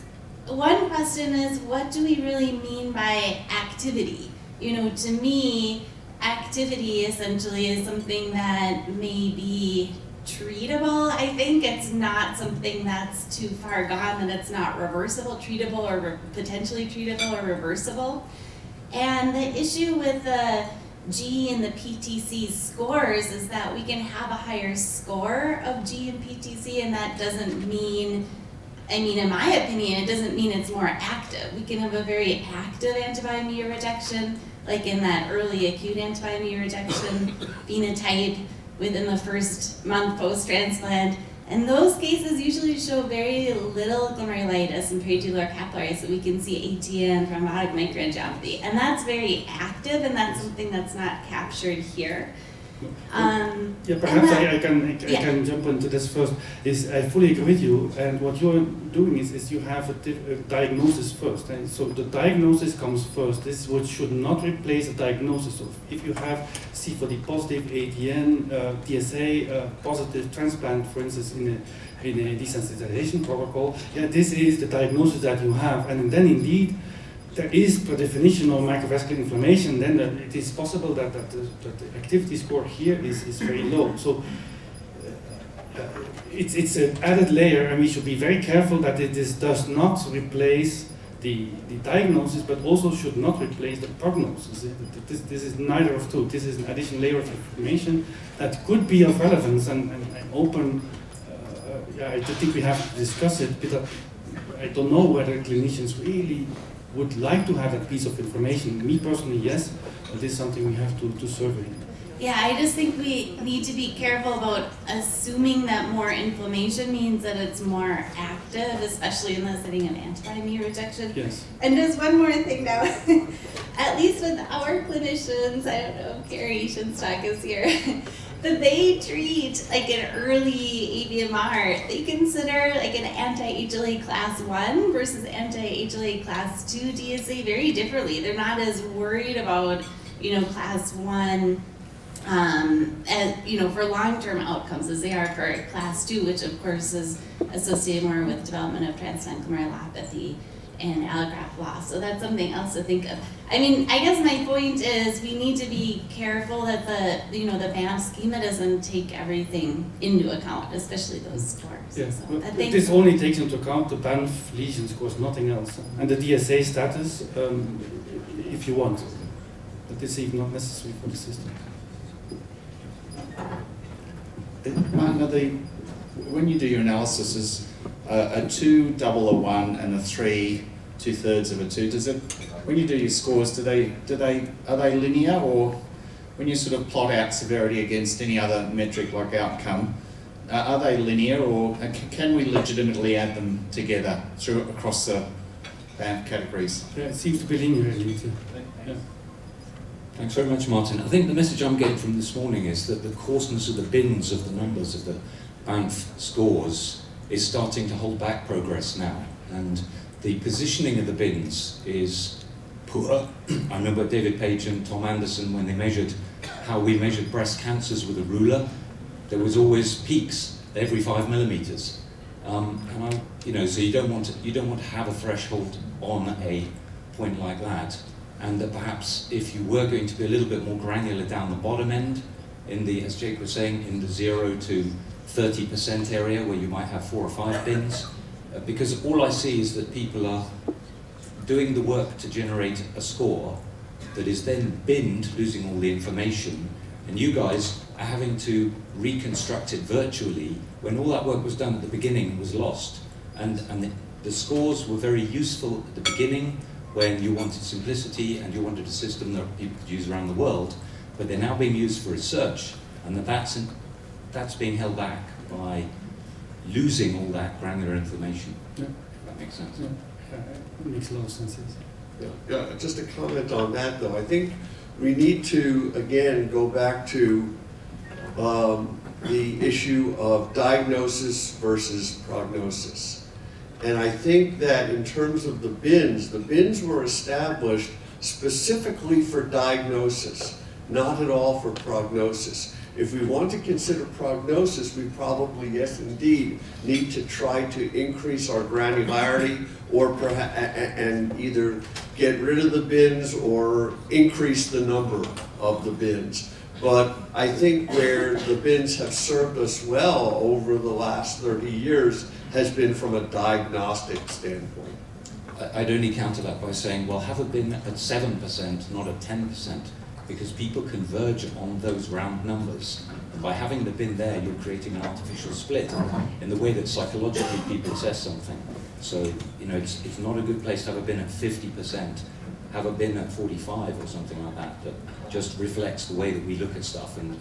one question is, what do we really mean by activity? You know, to me, activity essentially is something that may be treatable. I think it's not something that's too far gone, that it's not reversible, treatable, or potentially treatable or reversible. And the issue with the G and the PTC scores is that we can have a higher score of G and PTC, and that doesn't mean, I mean, in my opinion, it doesn't mean it's more active. We can have a very active antibody-mediated rejection, like in that early acute antibody-mediated rejection phenotype within the first month post-transplant. And those cases usually show very little glomerulitis and peritubular capillary, so we can see ATN, thrombotic microangiopathy. And that's very active, and that's something that's not captured here. Yeah, perhaps I can jump into this first. I fully agree with you, and what you're doing is you have a diagnosis first, and so the diagnosis comes first. This should not replace a diagnosis. So if you have C4D positive ATN, DSA positive transplant, for instance, in a desensitization protocol, yeah, this is the diagnosis that you have, and then indeed there is, per definition, of microvascular inflammation, then it is possible that the activity score here is very low. So it's an added layer, and we should be very careful that this does not replace the diagnosis, but also should not replace the prognosis. This is neither of two. This is an additional layer of information that could be of relevance and open. I think we have to discuss it, but I don't know whether clinicians really would like to have that piece of information. Me personally, yes, but this is something we have to survey. Yeah, I just think we need to be careful about assuming that more inflammation means that it's more active, especially in the setting of antibody-mediated rejection. Yes. And there's one more thing now. At least with our clinicians, I don't know if Carrie Shinstock is here, but they treat like an early ABMR, they consider like an anti-HLA class 1 versus anti-HLA class 2 DSA very differently. They're not as worried about, class 1 as, for long-term outcomes as they are for class 2, which of course is associated more with development of transplant glomerulopathy and allograft loss. So that's something else to think of. I mean, I guess my point is we need to be careful that the Banff schema doesn't take everything into account, especially those scores. Yeah, So but this only takes into account the Banff lesion scores, nothing else. And the DSA status, if you want. But this is not necessary for the system. Maarten, when you do your analysis, is a 2 double a 1 and a 3 2/3 of a 2? Does it, when you do your scores, are they linear, or when you sort of plot out severity against any other metric like outcome, are they linear, or can we legitimately add them together across the Banff categories? Yeah, it seems to be linear. Yeah. Thanks very much, Maarten. I think the message I'm getting from this morning is that the coarseness of the bins of the numbers of the Banff scores is starting to hold back progress now, and the positioning of the bins is poor. I remember David Page and Tom Anderson, when they measured how we measured breast cancers with a ruler, there was always peaks every 5 millimeters. So you don't want to have a threshold on a point like that, and that perhaps if you were going to be a little bit more granular down the bottom end, in the, as Jake was saying, in the 0 to 30% area where you might have 4 or 5 bins, because all I see is that people are doing the work to generate a score that is then binned, losing all the information, and you guys are having to reconstruct it virtually when all that work was done at the beginning and was lost. And the scores were very useful at the beginning when you wanted simplicity and you wanted a system that people could use around the world, but they're now being used for research, and that's being held back by losing all that granular information. Yeah. That makes sense. Yeah. It makes a lot of sense. Yeah, just a comment on that though. I think we need to, again, go back to the issue of diagnosis versus prognosis. And I think that in terms of the bins were established specifically for diagnosis. not at all for prognosis. If we want to consider prognosis, we probably, yes indeed, need to try to increase our granularity or and either get rid of the bins or increase the number of the bins. But I think where the bins have served us well over the last 30 years has been from a diagnostic standpoint. I'd only counter that by saying, well, have a bin at 7%, not at 10%, because people converge on those round numbers. And by having the bin there, you're creating an artificial split in the way that psychologically people assess something. So, you know, it's not a good place to have a bin at 50%. Have a bin at 45 or something like that just reflects the way that we look at stuff and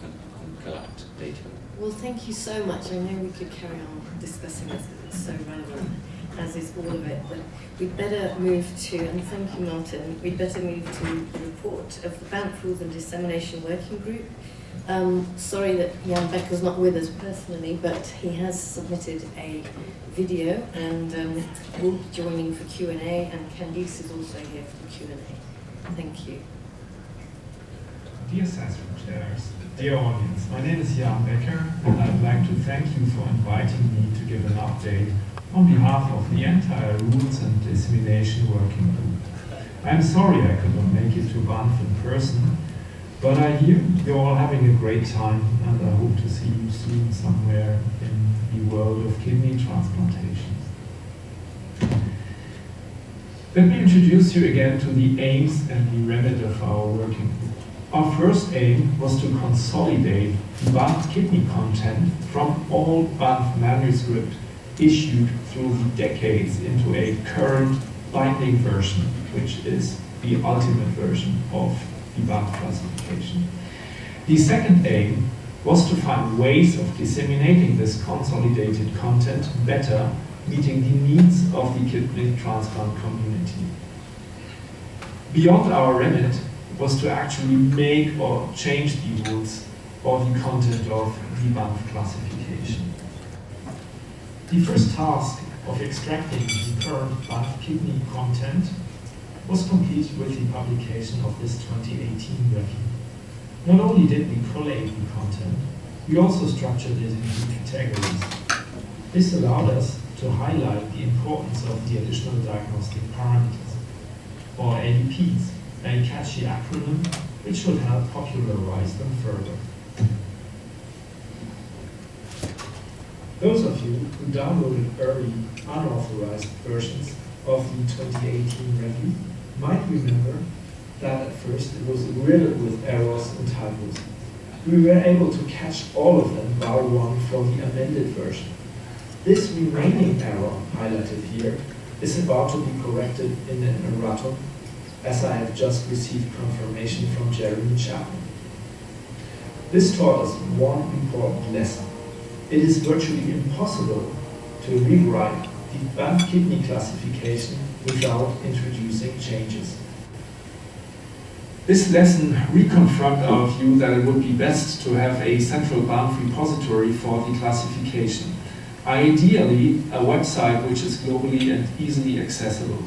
collect data. Well, thank you so much. I know we could carry on discussing this because it's so relevant, as is all of it, but we'd better move to, and thank you, Martin, we'd better move to the report of the Banff Rules and Dissemination Working Group. Sorry that Jan Becker's not with us personally, but he has submitted a video and will be joining for Q&A, and Candice is also here for the Q&A. Thank you. Dear session chairs, dear audience, my name is Jan Becker, and I'd like to thank you for inviting me to give an update on behalf of the entire Rules and Dissemination Working Group. I'm sorry I could not make it to Banff in person, but I hear you're all having a great time, and I hope to see you soon somewhere in the world of kidney transplantation. Let me introduce you again to the aims and the remit of our working group. Our first aim was to consolidate the Banff kidney content from all Banff manuscript issued through the decades into a current binding version, which is the ultimate version of the Banff classification. The second aim was to find ways of disseminating this consolidated content better, meeting the needs of the kidney transplant community. Beyond our remit was to actually make or change the rules or the content of the Banff classification. The first task of extracting the current Banff kidney content was completed with the publication of this 2018 review. Not only did we collate the content, we also structured it into categories. This allowed us to highlight the importance of the additional diagnostic parameters, or ADPs, a catchy acronym which should help popularize them further. Those of you who downloaded early unauthorized versions of the 2018 review might remember that at first it was riddled with errors and typos. We were able to catch all of them bar one from the amended version. This remaining error highlighted here is about to be corrected in an erratum, as I have just received confirmation from Jeremy Chapman. This taught us one important lesson. It is virtually impossible to rewrite the Banff kidney classification without introducing changes. This lesson reconfirmed our view that it would be best to have a central Banff repository for the classification, ideally a website which is globally and easily accessible.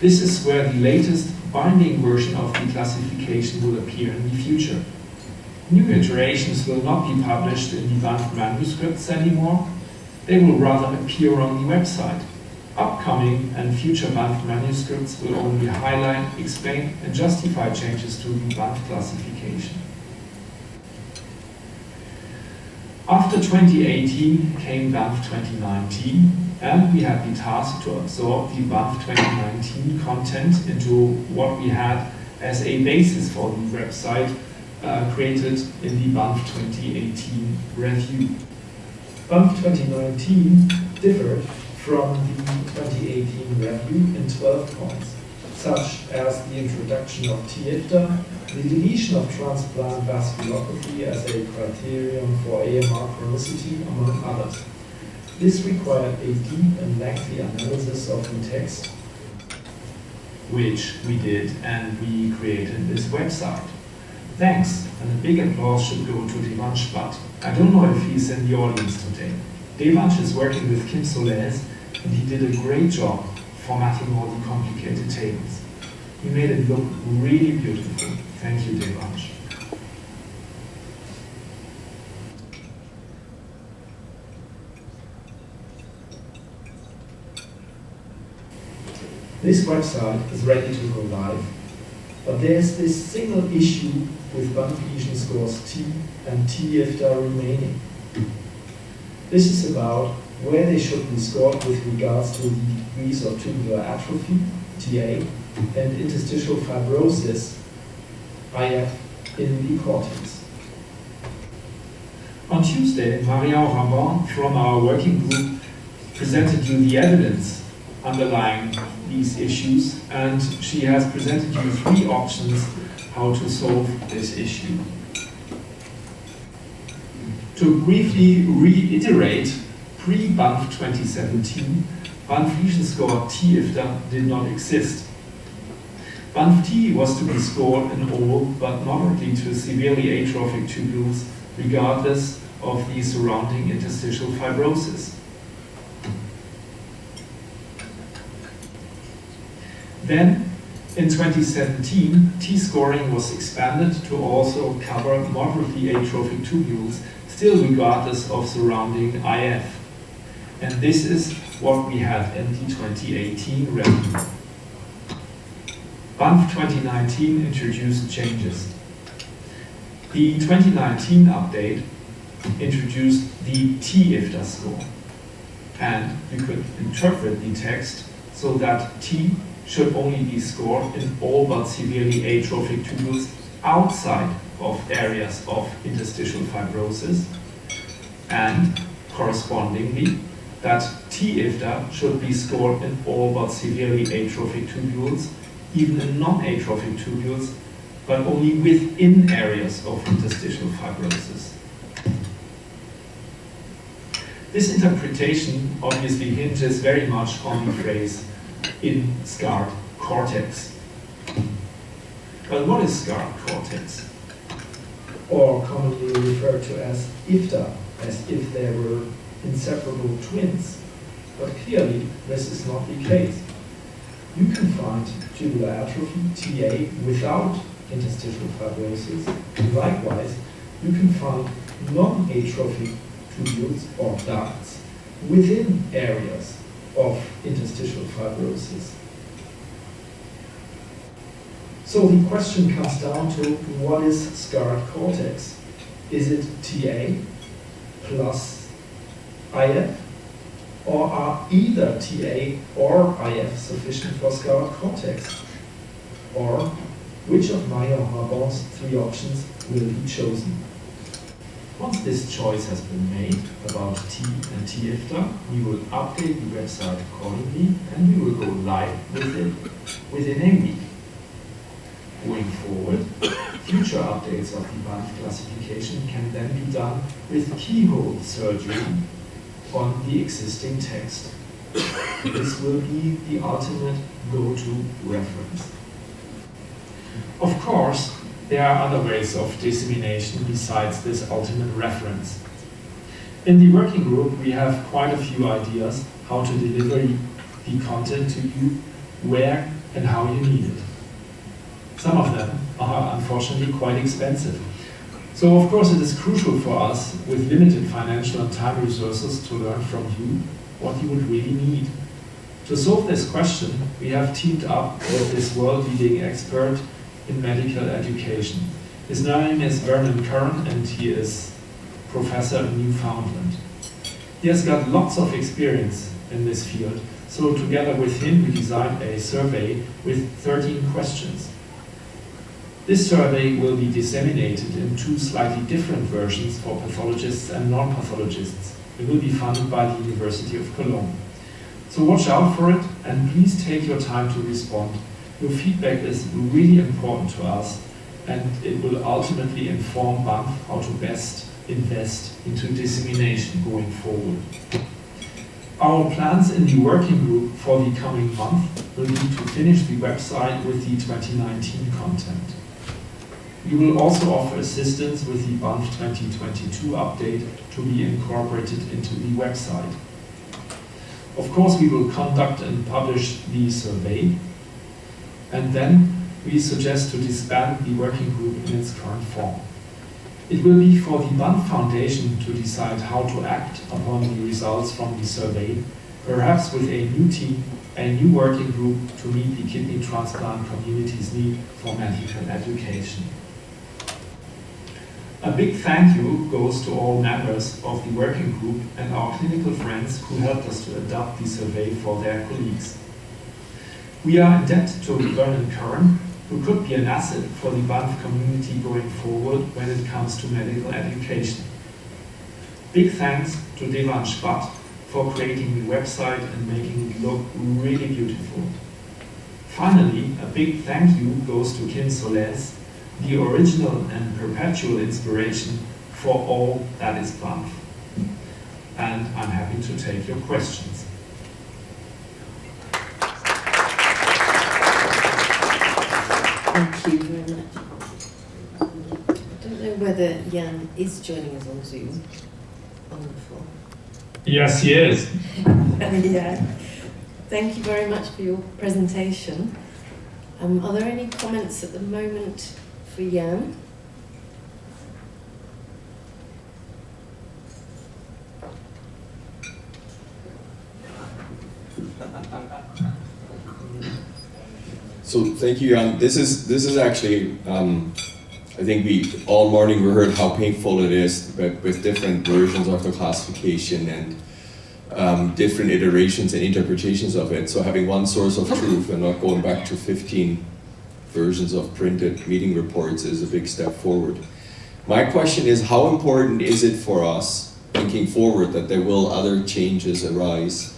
This is where the latest binding version of the classification will appear in the future. New iterations will not be published in the Banff manuscripts anymore. They will rather appear on the website. Upcoming and future Banff manuscripts will only highlight, explain, and justify changes to the Banff classification. After 2018 came Banff 2019, and we had the task to absorb the Banff 2019 content into what we had as a basis for the website created in the Banff 2018 review. Banff 2019 differed from the 2018 review in 12 points, such as the introduction of TIFTA, the deletion of transplant vasculopathy as a criterion for AMR chronicity, among others. This required a deep and lengthy analysis of the text, which we did, and we created this website. Thanks, and a big applause should go to Devansh Bhatt. I don't know if he's in the audience today. Devansh is working with Kim Soles, and he did a great job formatting all the complicated tables. He made it look really beautiful. Thank you, Devansh. This website is ready to go live, but there's this single issue with Banff lesion scores T and TIFTA remaining. This is about where they should be scored with regards to the degrees of tubular atrophy, TA, and interstitial fibrosis, IF, in the cortex. On Tuesday, Marianne Rabon from our working group presented you the evidence underlying these issues, and she has presented you 3 options how to solve this issue. To briefly reiterate, pre-Banff 2017, Banff lesion score TIFTA did not exist. Banff T was to be scored in all but moderately to severely atrophic tubules, regardless of the surrounding interstitial fibrosis. Then, in 2017, T-scoring was expanded to also cover moderately atrophic tubules, still regardless of surrounding IF. And this is what we had in the 2018 review. Banff 2019 introduced changes. The 2019 update introduced the TIFTA score, and you could interpret the text so that T should only be scored in all but severely atrophic tubules outside of areas of interstitial fibrosis, and correspondingly that TIFTA should be scored in all but severely atrophic tubules, even in non-atrophic tubules, but only within areas of interstitial fibrosis. This interpretation obviously hinges very much on the phrase in scarred cortex. But what is scarred cortex? Or commonly referred to as IFTA, as if they were inseparable twins. But clearly, this is not the case. You can find tubular atrophy, TA, without interstitial fibrosis. And likewise, you can find non-atrophic tubules or ducts within areas of interstitial fibrosis. So the question comes down to, what is scarred cortex? Is it TA plus IF? Or are either TA or IF sufficient for scarred cortex? Or which of Marianne Rabon's 3 options will be chosen? Once this choice has been made about T and TIFTA, we will update the website accordingly, and we will go live with it within a week. Going forward, future updates of the Banff classification can then be done with keyhole surgery on the existing text. This will be the ultimate go-to reference. Of course, there are other ways of dissemination besides this ultimate reference. In the working group, we have quite a few ideas how to deliver the content to you, where and how you need it. Some of them are unfortunately quite expensive. So of course it is crucial for us, with limited financial and time resources, to learn from you what you would really need. To solve this question, we have teamed up with this world-leading expert in medical education. His name is Vernon Curran, and he is professor in Newfoundland. He has got lots of experience in this field, so together with him we designed a survey with 13 questions. This survey will be disseminated in 2 slightly different versions for pathologists and non-pathologists. It will be funded by the University of Cologne. So watch out for it, and please take your time to respond. Your feedback is really important to us, and it will ultimately inform Banff how to best invest into dissemination going forward. Our plans in the working group for the coming month will be to finish the website with the 2019 content. We will also offer assistance with the Banff 2022 update to be incorporated into the website. Of course, we will conduct and publish the survey, and then we suggest to disband the working group in its current form. It will be for the Banff Foundation to decide how to act upon the results from the survey, perhaps with a new team, a new working group to meet the kidney transplant community's need for medical education. A big thank you goes to all members of the working group and our clinical friends who helped us to adapt the survey for their colleagues. We are indebted to Vernon Curran, who could be an asset for the Banff community going forward when it comes to medical education. Big thanks to Devansh Bhatt for creating the website and making it look really beautiful. Finally, a big thank you goes to Kim Soles, the original and perpetual inspiration for all that is Banff. And I'm happy to take your questions. Thank you very much. I don't know whether Jan is joining us on Zoom. Wonderful. Yes, he is. Yeah. Thank you very much for your presentation. Are there any comments at the moment for Jan? So thank you, Jan. This is actually, I think we all morning we heard how painful it is, but with different versions of the classification and different iterations and interpretations of it. So having one source of truth and not going back to 15 versions of printed meeting reports is a big step forward. My question is, how important is it for us, thinking forward, that there will other changes arise,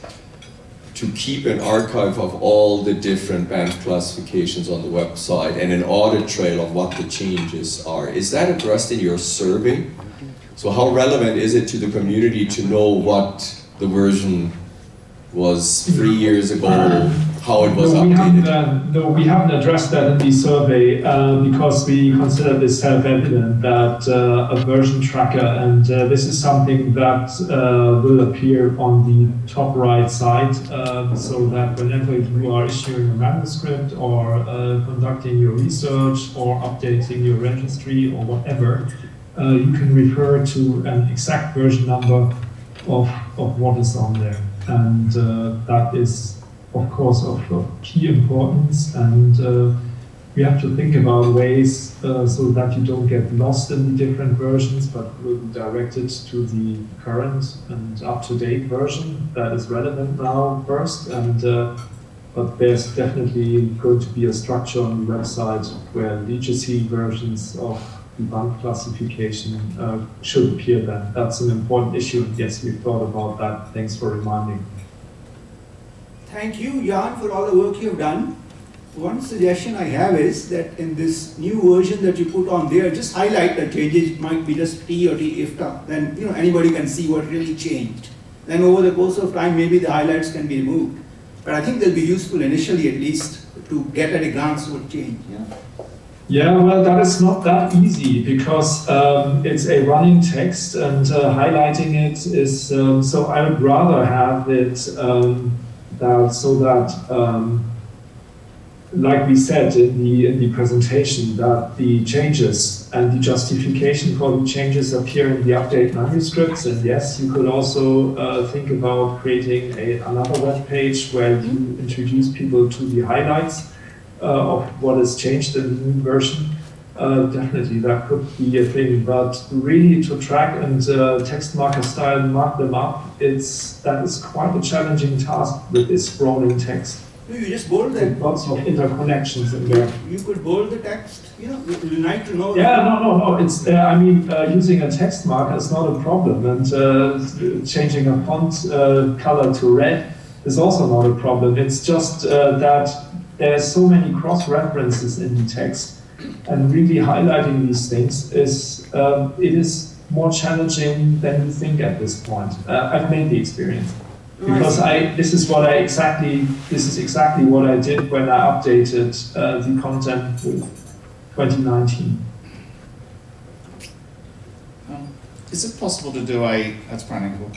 to keep an archive of all the different Banff classifications on the website and an audit trail of what the changes are? Is that addressed in your survey? So how relevant is it to the community to know what the version was 3 years ago, how it was updated? No, we haven't addressed that in the survey because we consider this self-evident that a version tracker, and this is something that will appear on the top right side, so that whenever you are issuing a manuscript or conducting your research or updating your registry or whatever, you can refer to an exact version number of what is on there. And that is, of course, of key importance, and we have to think about ways so that you don't get lost in the different versions, but will be directed to the current and up-to-date version that is relevant now first. And but there's definitely going to be a structure on the website where legacy versions of the Banff classification should appear then. That's an important issue. Yes, we've thought about that. Thanks for reminding. Thank you, Jan, for all the work you've done. One suggestion I have is that in this new version that you put on there, just highlight the changes. It might be just T or T IFTA. Then anybody can see what really changed. Then over the course of time, maybe the highlights can be removed. But I think they'll be useful initially, at least, to get at a glance what changed. Yeah, well, that is not that easy because it's a running text, and highlighting it is, so I would rather have it like we said in the presentation, that the changes and the justification for the changes appear in the update manuscripts. And yes, you could also think about creating another web page where you introduce people to the highlights of what has changed in the new version. Definitely, that could be a thing, but really to track and text marker style mark them up, that is quite a challenging task with this scrolling text. You just bold that. Lots of interconnections in there. You could bold the text. You'd like to know. Yeah, no. It's using a text marker is not a problem, and changing a font color to red is also not a problem. It's just that there's so many cross-references in the text, and really highlighting these things is more challenging than you think at this point. I've made the experience because this is exactly what I did when I updated the content with 2019. Is it possible to do that's practical,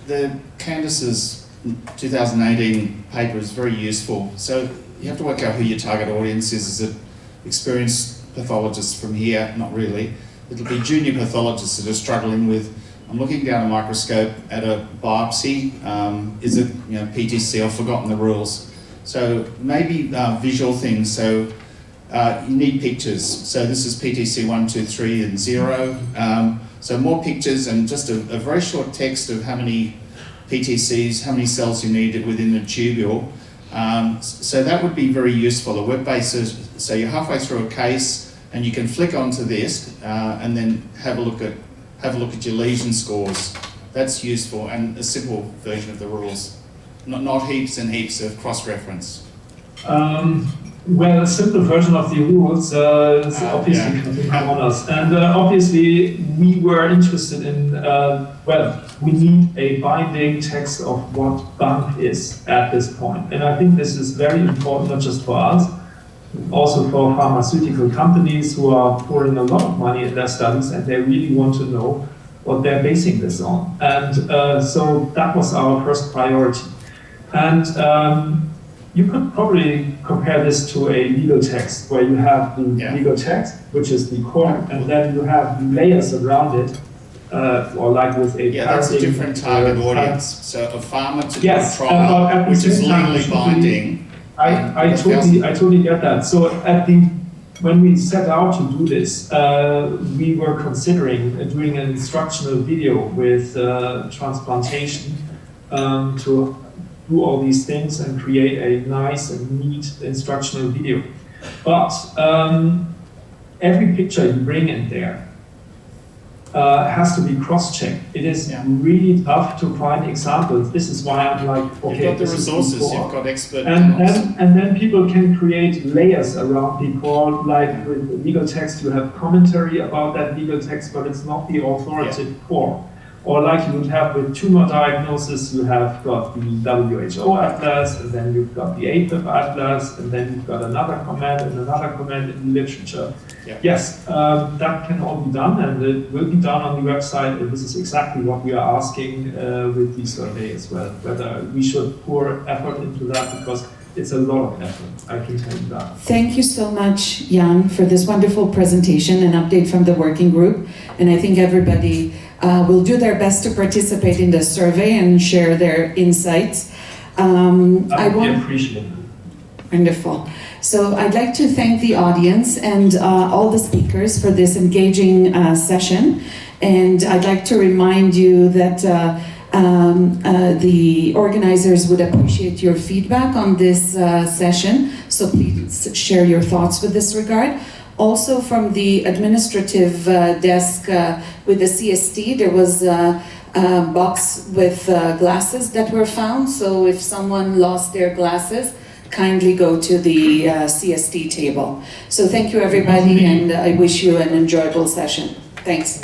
the Candace's 2018 paper is very useful, so you have to work out who your target audience is. Is it experienced pathologists from here? Not really. It'll be junior pathologists that are struggling with I'm looking down a microscope at a biopsy. Is it PTC? I've forgotten the rules. So maybe visual things. So you need pictures. So this is PTC 1, 2, 3, and 0. So more pictures and just a very short text of how many PTCs, how many cells you need within the tubule. So that would be very useful. A web-based, so you're halfway through a case and you can flick onto this and then have a look at your lesion scores. That's useful, and a simple version of the rules, not heaps and heaps of cross-reference. Well, a simple version of the rules is obviously coming on us. And obviously, we were interested in, we need a binding text of what Banff is at this point. And I think this is very important, not just for us, also for pharmaceutical companies who are pouring a lot of money in their studies, and they really want to know what they're basing this on. And so that was our first priority. And you could probably compare this to a legal text, where you have the legal text, which is the core, and then you have layers around it, or like with a that's a different target audience. So a pharma to yes, trial, which is legally binding. I totally get that. So when we set out to do this, we were considering doing an instructional video with transplantation to do all these things and create a nice and neat instructional video. But every picture you bring in there has to be cross-checked. It is really tough to find examples. This is why I'm like, okay, you've got the resources, you've got expert and then people can create layers around the core, like with legal text, you have commentary about that legal text, but it's not the authoritative core. Or like you would have with tumor diagnosis, you have got the WHO atlas, and then you've got the APIP atlas, and then you've got another comment and another comment in the literature. Yes, that can all be done, and it will be done on the website, and this is exactly what we are asking with the survey as well, whether we should pour effort into that, because it's a lot of effort, I can tell you that. Thank you so much, Jan, for this wonderful presentation and update from the working group. And I think everybody will do their best to participate in the survey and share their insights. I would appreciate it. Wonderful. So I'd like to thank the audience and all the speakers for this engaging session. And I'd like to remind you that the organizers would appreciate your feedback on this session. So please share your thoughts with this regard. Also from the administrative desk with the CST, there was a box with glasses that were found. So if someone lost their glasses, kindly go to the CST table. So thank you everybody, and I wish you an enjoyable session. Thanks.